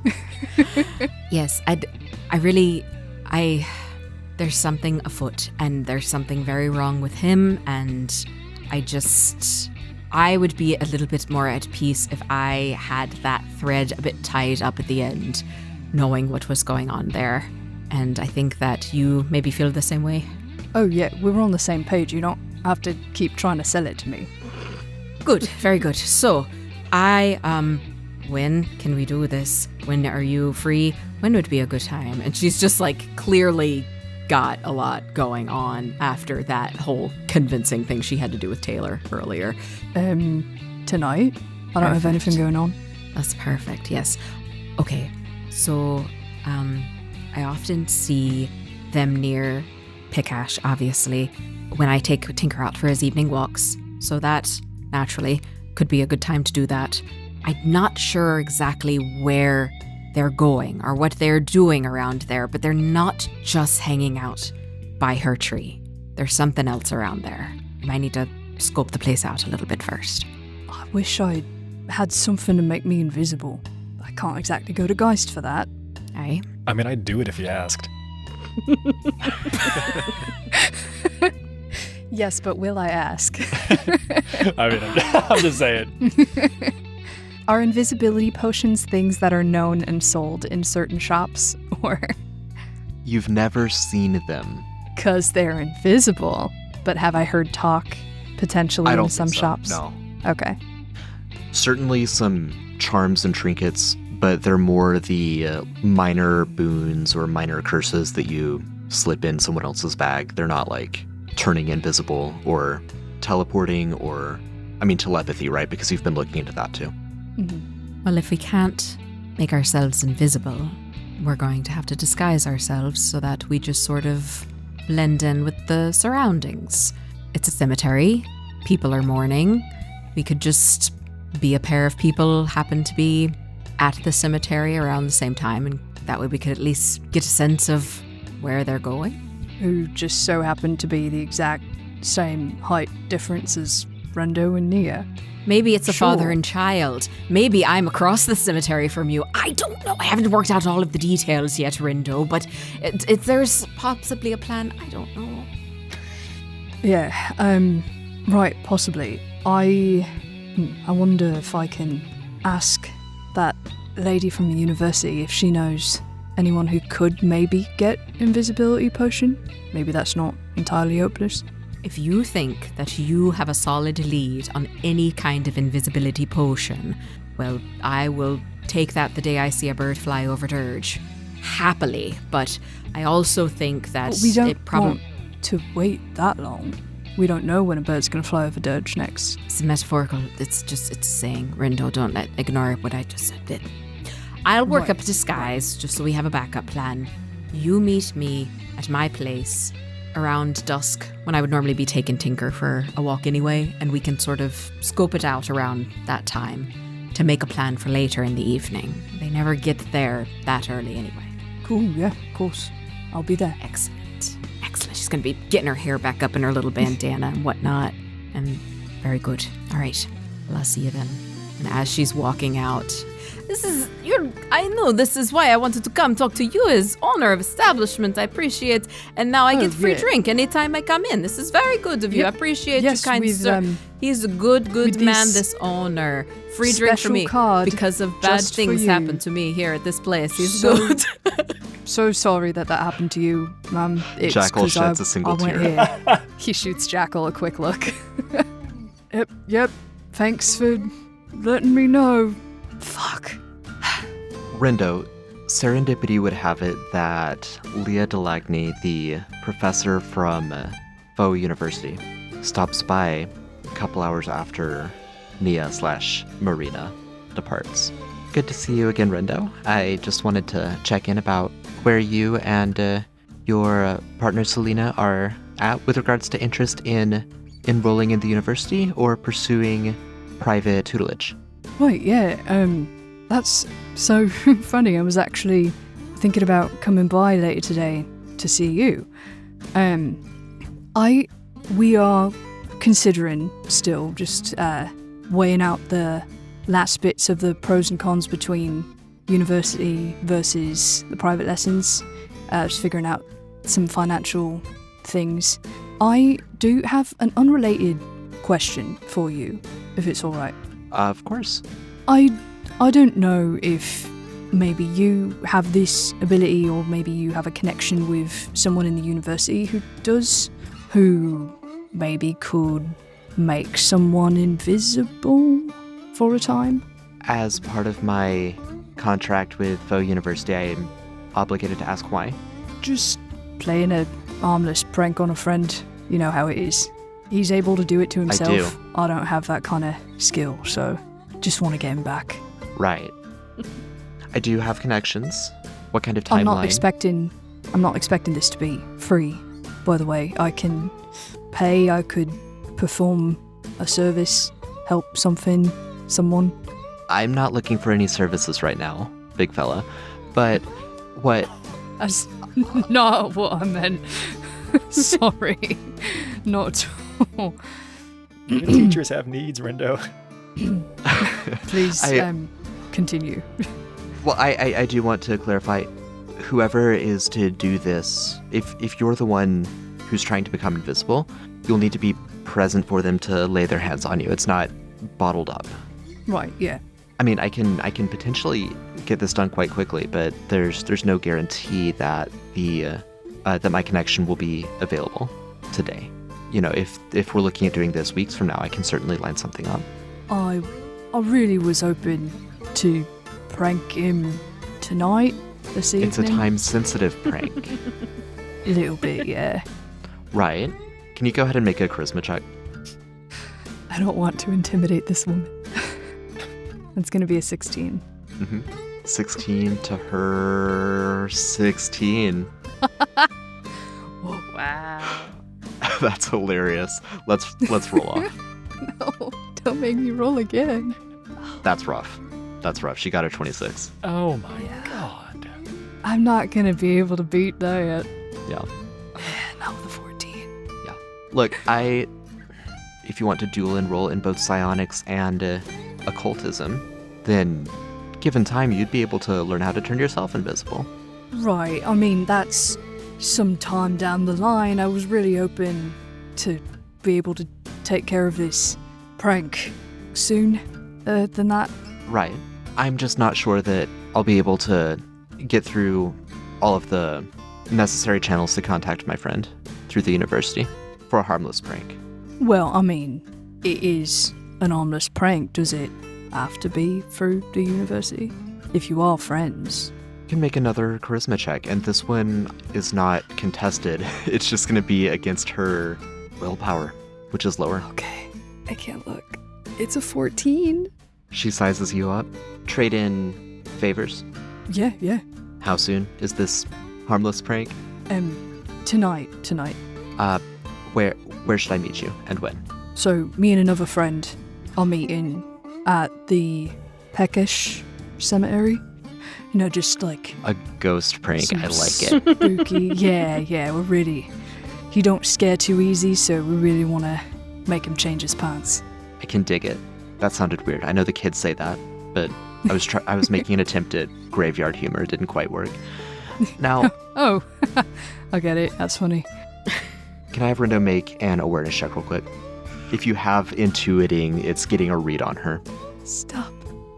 Yes, there's something afoot, and there's something very wrong with him, and I would be a little bit more at peace if I had that thread a bit tied up at the end, knowing what was going on there. And I think that you maybe feel the same way. Oh yeah, we're on the same page. You don't have to keep trying to sell it to me. Good, very good. So, when can we do this? When are you free? When would be a good time? And she's just like clearly got a lot going on after that whole convincing thing she had to do with Taylor earlier. Tonight? I don't have anything going on. That's perfect, yes. Okay, so I often see them near Pickash, obviously, when I take Tinker out for his evening walks. So that, naturally, could be a good time to do that. I'm not sure exactly where they're going or what they're doing around there, but they're not just hanging out by her tree. There's something else around there. You might need to scope the place out a little bit first. I wish I had something to make me invisible. I can't exactly go to Geist for that. Aye. I mean, I'd do it if you asked. Yes, but will I ask? I mean, I'm just saying. Are invisibility potions things that are known and sold in certain shops, or? You've never seen them. 'Cause they're invisible. But have I heard talk potentially I don't in some think so, shops? No. Okay. Certainly some charms and trinkets, but they're more the minor boons or minor curses that you slip in someone else's bag. They're not like turning invisible or teleporting or, telepathy, right? Because you've been looking into that too. Mm-hmm. Well, if we can't make ourselves invisible, we're going to have to disguise ourselves so that we just sort of blend in with the surroundings. It's a cemetery. People are mourning. We could just be a pair of people happen to be at the cemetery around the same time, and that way we could at least get a sense of where they're going. Who just so happen to be the exact same height difference as Rendo and Nia. Maybe it's a Sure. father and child. Maybe I'm across the cemetery from you. I don't know. I haven't worked out all of the details yet, Rindo, but there's possibly a plan. I don't know. Yeah, right, possibly. I wonder if I can ask that lady from the university if she knows anyone who could maybe get invisibility potion. Maybe that's not entirely hopeless. If you think that you have a solid lead on any kind of invisibility potion, well, I will take that the day I see a bird fly over Dirge. happily, but I also think that But we don't it probably want to wait that long. We don't know when a bird's going to fly over Dirge next. it's metaphorical. It's a saying. Rindo, don't ignore what I just said. I'll work Right. up a disguise just so we have a backup plan. You meet me at my place around dusk when I would normally be taking Tinker for a walk anyway, and we can sort of scope it out around that time to make a plan for later in the evening. They never get there that early anyway. Cool, yeah, of course. I'll be there. Excellent. She's going to be getting her hair back up in her little bandana and whatnot. And very good. All right. Well, I'll see you then. And as she's walking out, I know this is why I wanted to come talk to you as owner of establishment. I appreciate. And now I get free yeah. drink anytime I come in. This is very good of you. Yep. I appreciate Yes, you, kind with, sir. He's a good with man, this this owner. Free drink for special me card because of bad just for things you. happen to me here at this place. He's So- good. So sorry that happened to you, ma'am. It's Jackal 'cause sheds I a single went tear. here. He shoots Jackal a quick look. Yep. Thanks for letting me know. Fuck. Rindo, serendipity would have it that Leah Delagny, the professor from Faux University, stops by a couple hours after Nia/Marina departs. Good to see you again, Rindo. I just wanted to check in about where you and your partner Selena are at with regards to interest in enrolling in the university or pursuing private tutelage. Right, yeah. That's so funny. I was actually thinking about coming by later today to see you. We are considering still just weighing out the last bits of the pros and cons between university versus the private lessons, just figuring out some financial things. I do have an unrelated question for you, if it's all right. Of course. I don't know if maybe you have this ability or maybe you have a connection with someone in the university who does, who maybe could make someone invisible for a time. As part of my contract with Faux University, I am obligated to ask why. Just playing a harmless prank on a friend. You know how it is. He's able to do it to himself. do. I don't have that kind of skill, so just want to get him back. Right. I do have connections. What kind of I'm timeline? not expecting this to be free. By the way, I can pay, I could perform a service, help someone. I'm not looking for any services right now, big fella. But what That's not what I meant. Sorry. Not at all. Even teachers have needs, Rindo. Please, I- continue. Well, I do want to clarify, whoever is to do this, if you're the one who's trying to become invisible, you'll need to be present for them to lay their hands on you. It's not bottled up. Right, yeah. I mean, I can potentially get this done quite quickly, but there's no guarantee that that my connection will be available today. You know, if we're looking at doing this weeks from now, I can certainly line something up. I really was hoping to prank him tonight, this evening. It's a time-sensitive prank. A little bit, yeah. Right. Can you go ahead and make a charisma check? I don't want to intimidate this woman. It's gonna be a 16. 16 to her 16. Wow. That's hilarious. Let's roll off. No, don't make me roll again. That's rough. She got her 26. Oh my god. I'm not gonna be able to beat that. Yeah. Not with a 14. Look, if you want to dual enroll in both psionics and occultism, then given time, you'd be able to learn how to turn yourself invisible. Right, I mean, that's some time down the line. I was really hoping to be able to take care of this prank soon than that. Right. I'm just not sure that I'll be able to get through all of the necessary channels to contact my friend through the university for a harmless prank. Well, I mean, it is an harmless prank. Does it have to be through the university? If you are friends, can make another charisma check, and this one is not contested. It's just going to be against her willpower, which is lower. Okay, I can't look. It's a 14. She sizes you up. Trade in favors. Yeah. How soon is this harmless prank? Tonight. Where should I meet you and when? So, me and another friend are meeting at the Peckish Cemetery. You know, just like... A ghost prank, some I like it. Spooky. Yeah, we're really... He don't scare too easy, so we really want to make him change his pants. I can dig it. That sounded weird. I know the kids say that, but I was making an attempt at graveyard humor. It didn't quite work. Now... Oh, I get it. That's funny. Can I have Rindo make an awareness check real quick? If you have intuiting, it's getting a read on her. Stop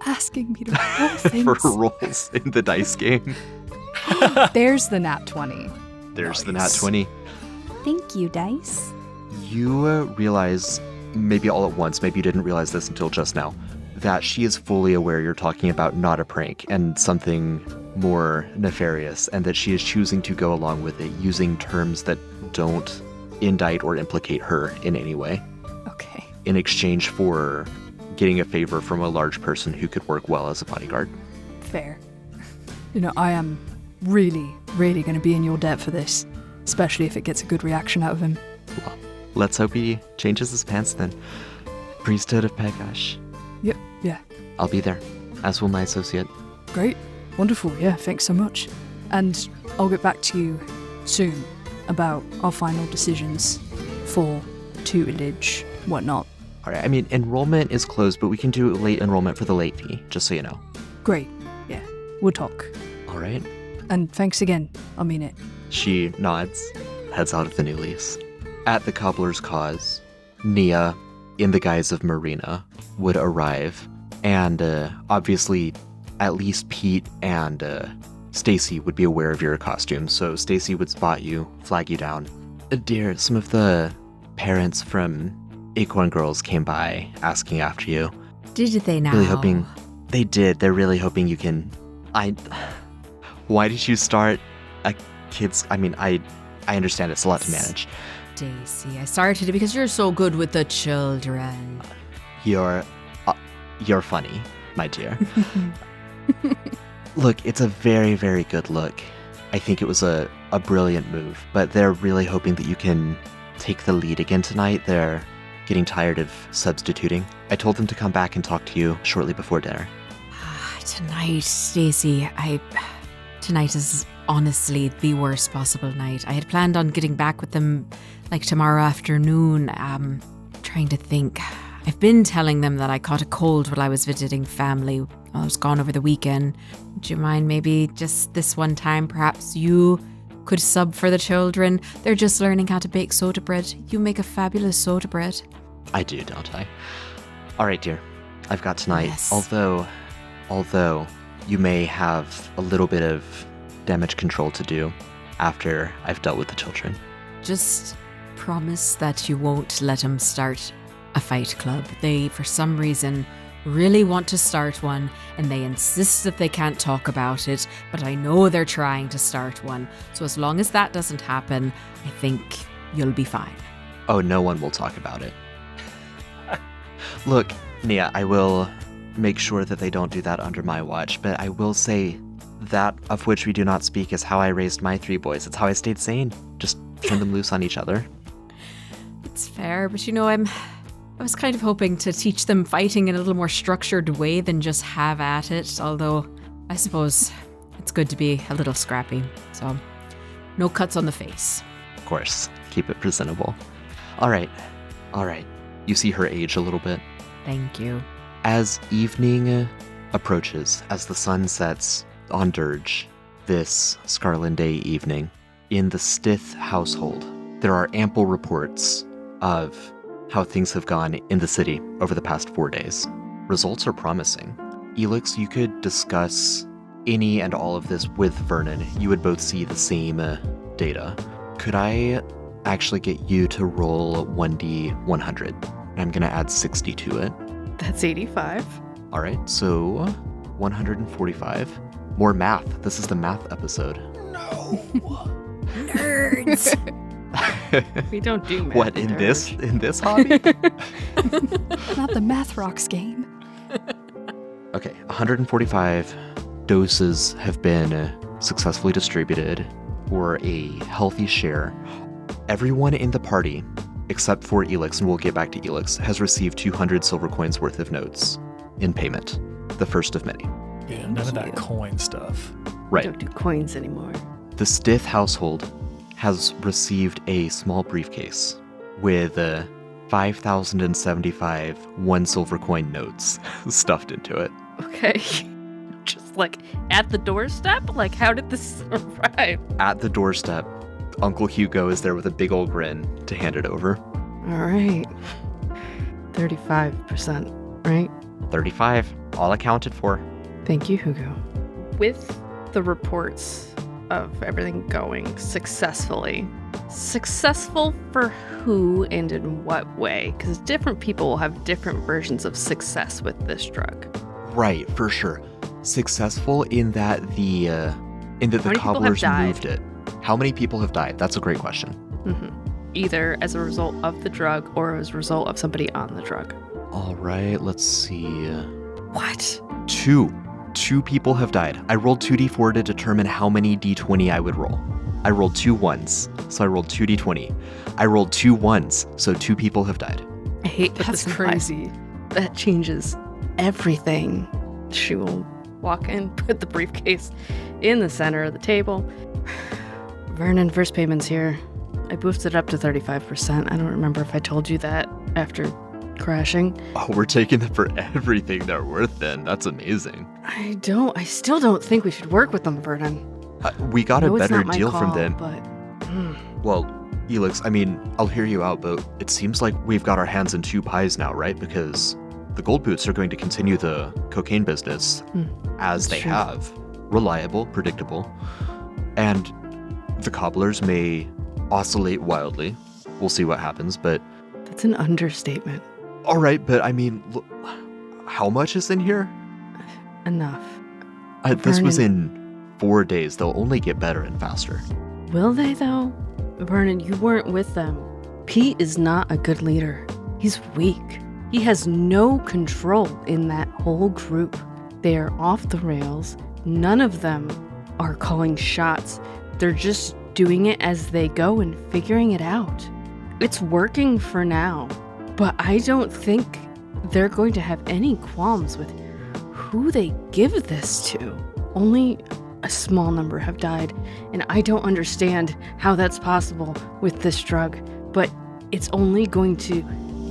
asking me to roll things. For rolls in the dice game. There's the nat 20. There's the nat Nice. 20. Thank you, Dice. You realize, maybe all at once, maybe you didn't realize this until just now, that she is fully aware you're talking about not a prank and something more nefarious, and that she is choosing to go along with it using terms that don't indict or implicate her in any way, Okay. in exchange for getting a favor from a large person who could work well as a bodyguard. Fair. You know, I am really, really going to be in your debt for this, especially if it gets a good reaction out of him. Well, let's hope he changes his pants then. Priesthood of Pegash. Yep, yeah. I'll be there, as will my associate. Great. Wonderful, yeah, thanks so much. And I'll get back to you soon about our final decisions for tutelage, whatnot. All right, I mean, enrollment is closed, but we can do late enrollment for the late fee, just so you know. Great, yeah, we'll talk. All right. And thanks again, I mean it. She nods, heads out of the new lease. At the cobbler's cause, Nia, in the guise of Marina, would arrive, and obviously, at least Pete and Stacy would be aware of your costume, so Stacy would spot you, flag you down. Dear, some of the parents from Acorn Girls came by asking after you. Did they now? Really hoping they did. They're really hoping you can. Why did you start a kids? I mean, I understand it's a lot to manage. Daisy, I started it because you're so good with the children. You're funny, my dear. Look, it's a very, very good look. I think it was a brilliant move, but they're really hoping that you can take the lead again tonight. They're getting tired of substituting. I told them to come back and talk to you shortly before dinner. Tonight, Stacy, tonight is honestly the worst possible night. I had planned on getting back with them like tomorrow afternoon. Trying to think. I've been telling them that I caught a cold while I was visiting family. I was gone over the weekend. Would you mind maybe just this one time, perhaps you could sub for the children? They're just learning how to bake soda bread. You make a fabulous soda bread. I do, don't I? All right, dear. I've got tonight. Yes. Although you may have a little bit of damage control to do after I've dealt with the children. Just promise that you won't let them start a fight club. They, for some reason, really want to start one, and they insist that they can't talk about it, but I know they're trying to start one. So as long as that doesn't happen, I think you'll be fine. Oh, no one will talk about it. Look, Nia, I will make sure that they don't do that under my watch, but I will say that of which we do not speak is how I raised my 3 boys. It's how I stayed sane. Just turn them loose on each other. It's fair, but you know, I was kind of hoping to teach them fighting in a little more structured way than just have at it, although I suppose it's good to be a little scrappy. So, no cuts on the face. Of course, keep it presentable. All right. You see her age a little bit. Thank you. As evening approaches, as the sun sets on Dirge, this Scarlet Day evening, in the Stith household, there are ample reports of how things have gone in the city over the past 4 days. Results are promising. Elix, you could discuss any and all of this with Vernon. You would both see the same data. Could I actually get you to roll 1d100? I'm going to add 60 to it. That's 85. All right, so 145. More math. This is the math episode. Nerds. We don't do math. What, in this hobby? Not the Math Rocks game. Okay, 145 doses have been successfully distributed for a healthy share. Everyone in the party, except for Elix, and we'll get back to Elix, has received 200 silver coins worth of notes in payment. The first of many. Yeah, none of that coin stuff. Right. We don't do coins anymore. The Stith household has received a small briefcase with 5,075 1 silver coin notes stuffed into it. Okay. Just like at the doorstep? Like, how did this arrive? At the doorstep, Uncle Hugo is there with a big old grin to hand it over. All right. 35%, right? 35, all accounted for. Thank you, Hugo. With the reports of everything going successfully, successful for who and in what way? Because different people will have different versions of success with this drug. Right, for sure. Successful in that the cobblers moved it. How many people have died? That's a great question. Mm-hmm. Either as a result of the drug or as a result of somebody on the drug. All right, let's see. What? 2 people have died. I rolled 2d4 to determine how many d20 I would roll. I rolled 2 ones, so I rolled 2d20. I rolled 2 ones, so 2 people have died. I hate that That's this implies crazy. that changes everything. She will walk in, put the briefcase in the center of the table. Vernon, first payment's here. I boosted it up to 35%. I don't remember if I told you that after crashing. Oh, we're taking them for everything they're worth then. That's amazing. I still don't think we should work with them, Vernon. We got a No, it's better not my deal call, from them. But Well, Elix, I mean, I'll hear you out, but it seems like we've got our hands in 2 pies now, right? Because the Gold Boots are going to continue the cocaine business as they true. have. Reliable, predictable. And the cobblers may oscillate wildly. We'll see what happens, but... that's an understatement. All right, but I mean, how much is in here? Enough. This was Vernon. in 4 days. They'll only get better and faster. Will they, though? Vernon, you weren't with them. Pete is not a good leader. He's weak. He has no control in that whole group. They are off the rails. None of them are calling shots. They're just doing it as they go and figuring it out. It's working for now, but I don't think they're going to have any qualms with who they give this to. Only a small number have died, and I don't understand how that's possible with this drug, but it's only going to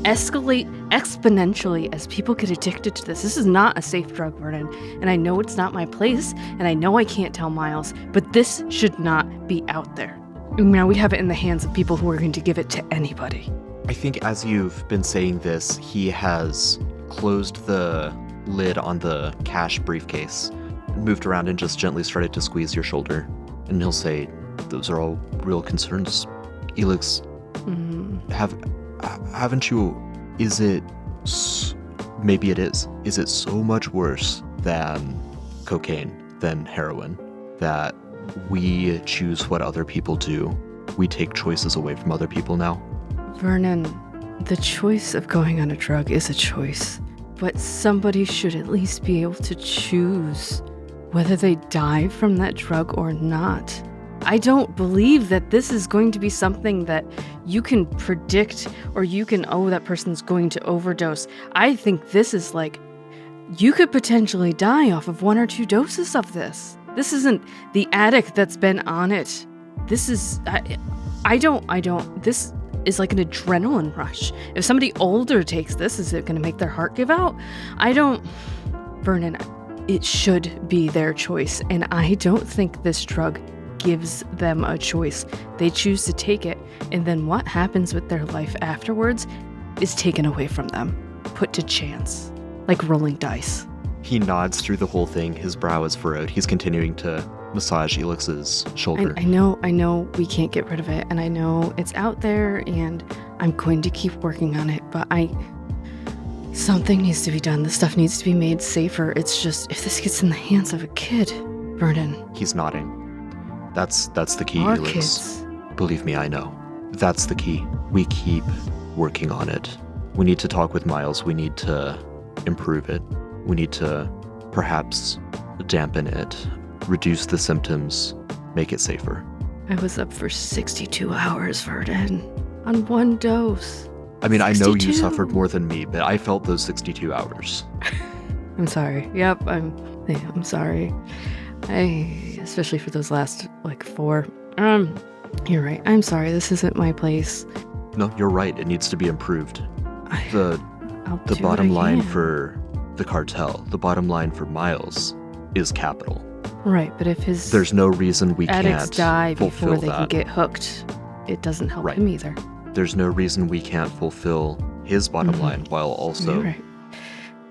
escalate exponentially as people get addicted to this. This is not a safe drug, Vernon, and I know it's not my place, and I know I can't tell Miles, but this should not be out there. Now we have it in the hands of people who are going to give it to anybody. I think as you've been saying this, he has closed the lid on the cash briefcase, moved around and just gently started to squeeze your shoulder. And he'll say, those are all real concerns. Elix, haven't you, is it, maybe it is it so much worse than cocaine, than heroin, that we choose what other people do? We take choices away from other people now? Vernon, the choice of going on a drug is a choice, but somebody should at least be able to choose whether they die from that drug or not. I don't believe that this is going to be something that you can predict or you can, oh, that person's going to overdose. I think this is like, you could potentially die off of 1 or 2 doses of this. This isn't the addict that's been on it. This is, this is like an adrenaline rush. If somebody older takes this, is it going to make their heart give out? Vernon, it should be their choice, and I don't think this drug gives them a choice. They choose to take it, and then what happens with their life afterwards is taken away from them, put to chance, like rolling dice. He nods through the whole thing. His brow is furrowed. He's continuing to massage Elix's shoulder. I know we can't get rid of it, and I know it's out there, and I'm going to keep working on it, but something needs to be done. This stuff needs to be made safer. It's just, if this gets in the hands of a kid, Vernon. He's nodding. That's the key, Our Elix. kids. Believe me, I know. That's the key. We keep working on it. We need to talk with Miles. We need to improve it. We need to perhaps dampen it, reduce the symptoms, make it safer. I was up for 62 hours, Vernon, on one dose. I mean, I know you 62. suffered more than me, but I felt those 62 hours. I'm sorry. Yep, I'm sorry. Especially for those last, 4. You're right. I'm sorry. This isn't my place. No, you're right. It needs to be improved. I'll The do bottom what I line can. for the cartel, the bottom line for Miles is capital. Right, but if his There's no reason we addicts can't die fulfill before they that. can get hooked, it doesn't help Right. him either. There's no reason we can't fulfill his bottom Mhm. line while also You're right.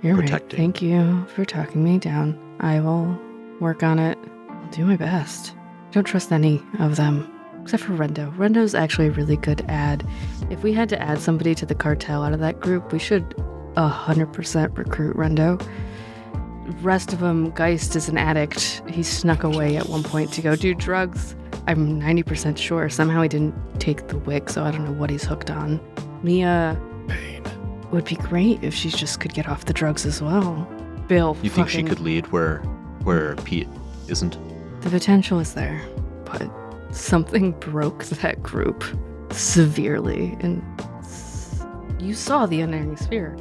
You're protecting. right. Thank you for talking me down. I will work on it. I'll do my best. I don't trust any of them, except for Rendo. Rendo's actually a really good ad. If we had to add somebody to the cartel out of that group, we should 100% recruit Rendo. Rest of them, Geist is an addict. He snuck away at one point to go do drugs. I'm 90% sure. Somehow he didn't take the wick, so I don't know what he's hooked on. Mia Pain. would be great if she just could get off the drugs as well. Bill, You think she fucking- could lead where Pete isn't? The potential is there, but something broke that group severely, and you saw the unerring sphere.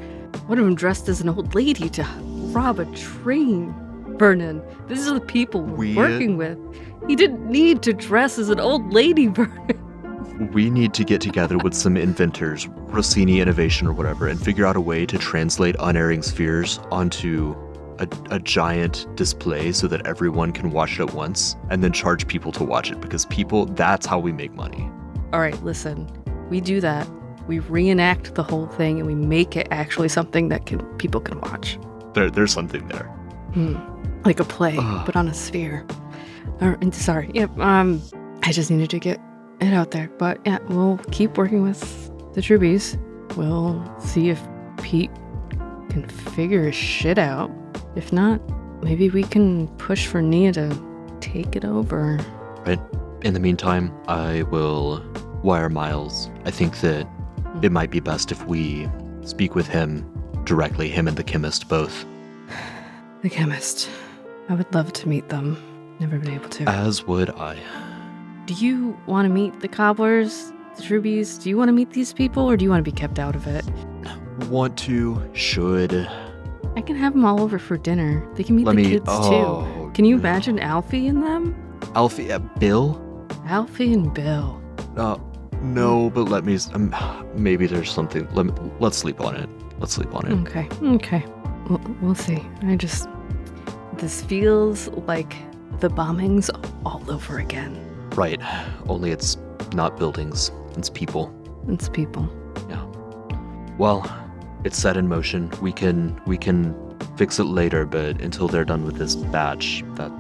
One of them dressed as an old lady to rob a train. Vernon, these are the people we're working with. He didn't need to dress as an old lady, Vernon. We need to get together with some inventors, Rossini Innovation or whatever, and figure out a way to translate unerring spheres onto a giant display so that everyone can watch it at once, and then charge people to watch it, because that's how we make money. All right, listen. We do that. We reenact the whole thing, and we make it actually something that people can watch. There's something there. Like a play, Ugh. but on a sphere. Sorry. Yep. I just needed to get it out there. But yeah, we'll keep working with the Trubies. We'll see if Pete can figure his shit out. If not, maybe we can push for Nia to take it over. Right. In the meantime, I will wire Miles. I think that it might be best if we speak with him directly, him and the chemist both. The chemist. I would love to meet them. Never been able to. As would I. Do you want to meet the cobblers, the Trubies? Do you want to meet these people, or do you want to be kept out of it? Want to, should. I can have them all over for dinner. They can meet Let the me- kids oh, too. Can you no. imagine Alfie and them? Alfie, Bill? Alfie and Bill. No, but let me, maybe there's something, let's sleep on it. Let's sleep on it. Okay. We'll see. This feels like the bombings all over again. Right. Only it's not buildings, it's people. It's people. Yeah. Well, it's set in motion. We can fix it later, but until they're done with this batch, that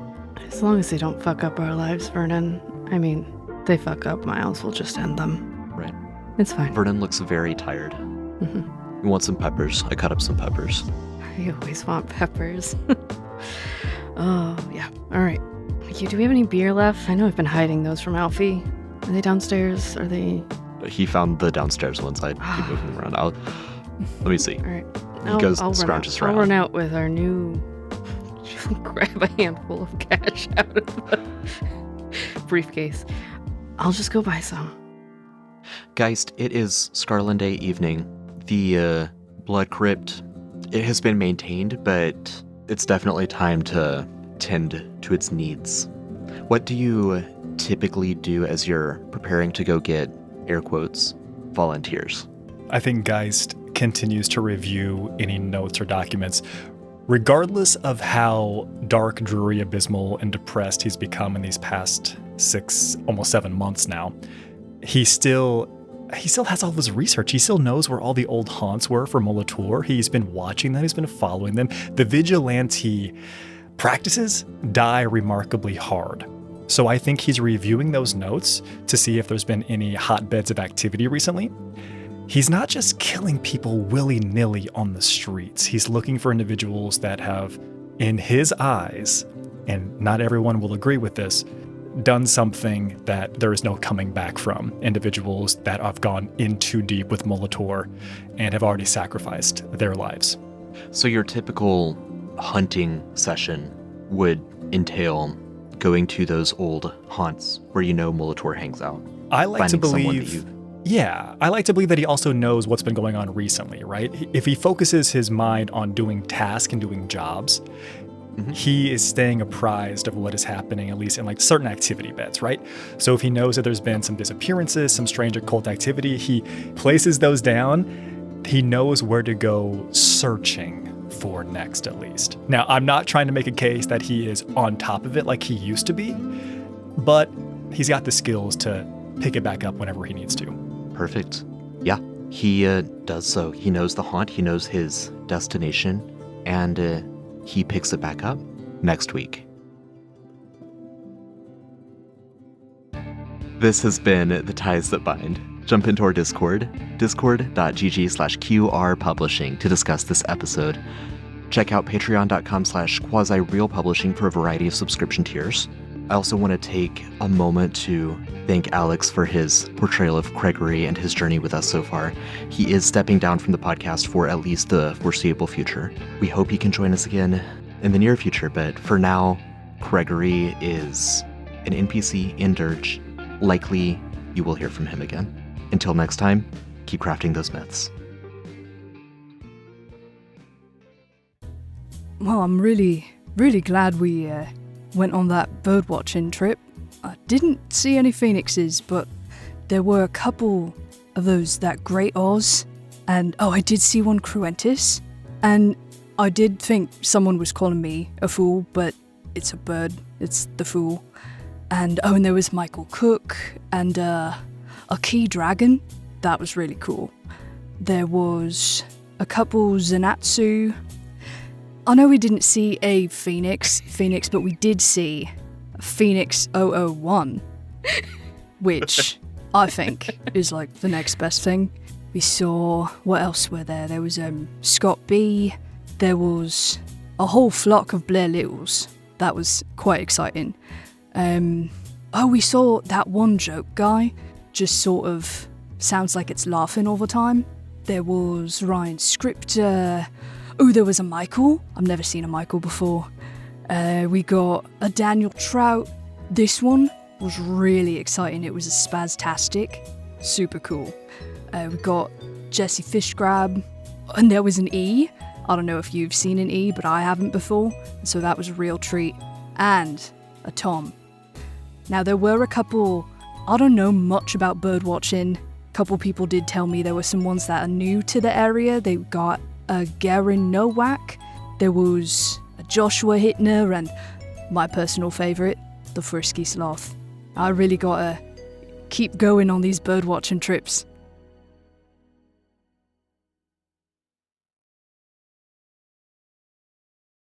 As long as they don't fuck up our lives, Vernon. I mean, they fuck up Miles, we'll just end them. right. It's fine. Vernon looks very tired. Mhm. You want some peppers? I cut up some peppers. I always want peppers. Oh, yeah. All right. Do we have any beer left? I know I've been hiding those from Alfie. Are they downstairs? Are they... He found the downstairs ones. I keep moving them around. Let me see. All right. He goes I'll scrounges I'll around. run out with our new... grab a handful of cash out of the briefcase. I'll just go buy some. Geist, it is Scarlanday evening. The blood crypt, it has been maintained, but it's definitely time to tend to its needs. What do you typically do as you're preparing to go get, air quotes, volunteers? I think Geist continues to review any notes or documents. Regardless of how dark, dreary, abysmal, and depressed he's become in these past 6, almost 7 months now, he still has all this research. He still knows where all the old haunts were for Molitor. He's been watching them. He's been following them. The vigilante practices die remarkably hard. So I think he's reviewing those notes to see if there's been any hotbeds of activity recently. He's not just killing people willy-nilly on the streets. He's looking for individuals that have, in his eyes, and not everyone will agree with this, done something that there is no coming back from. Individuals that have gone in too deep with Molitor and have already sacrificed their lives. So your typical hunting session would entail going to those old haunts where you know Molitor hangs out. I like to Finding someone that believe... you- Yeah, I like to believe that he also knows what's been going on recently, right? If he focuses his mind on doing tasks and doing jobs, he is staying apprised of what is happening, at least in like certain activity beds, right? So if he knows that there's been some disappearances, some strange occult activity, he places those down. He knows where to go searching for next, at least. Now, I'm not trying to make a case that he is on top of it like he used to be, but he's got the skills to pick it back up whenever he needs to. Perfect. Yeah, he does so. He knows the haunt, he knows his destination, and he picks it back up next week. This has been The Ties That Bind. Jump into our Discord, discord.gg/QR publishing to discuss this episode. Check out patreon.com/quasi-real publishing for a variety of subscription tiers. I also want to take a moment to thank Alex for his portrayal of Gregory and his journey with us so far. He is stepping down from the podcast for at least the foreseeable future. We hope he can join us again in the near future, but for now, Gregory is an NPC in Dirge. Likely, you will hear from him again. Until next time, keep crafting those myths. Well, I'm really glad we went on that birdwatching trip. I didn't see any phoenixes, but there were a couple of that great Oz, and I did see one Cruentus, and I did think someone was calling me a fool, but it's a bird, it's the fool. And and there was Michael Cook, and a key dragon, that was really cool. There was a couple Zenatsu. I know we didn't see a Phoenix, but we did see Phoenix 001, which I think is like the next best thing. We saw, what else were there? There was Scott B. There was a whole flock of Blair Littles. That was quite exciting. We saw that one joke guy, just sort of sounds like it's laughing all the time. There was Ryan Scripter. There was a Michael. I've never seen a Michael before. We got a Daniel Trout. This one was really exciting. It was a spastastic. Super cool. We got Jesse Fishgrab. And there was an E. I don't know if you've seen an E, but I haven't before. So that was a real treat. And a Tom. Now there were a couple, I don't know much about birdwatching. A couple people did tell me there were some ones that are new to the area. They got a Garen Nowak, there was a Joshua Hittner, and my personal favourite, the Frisky Sloth. I really gotta keep going on these birdwatching trips.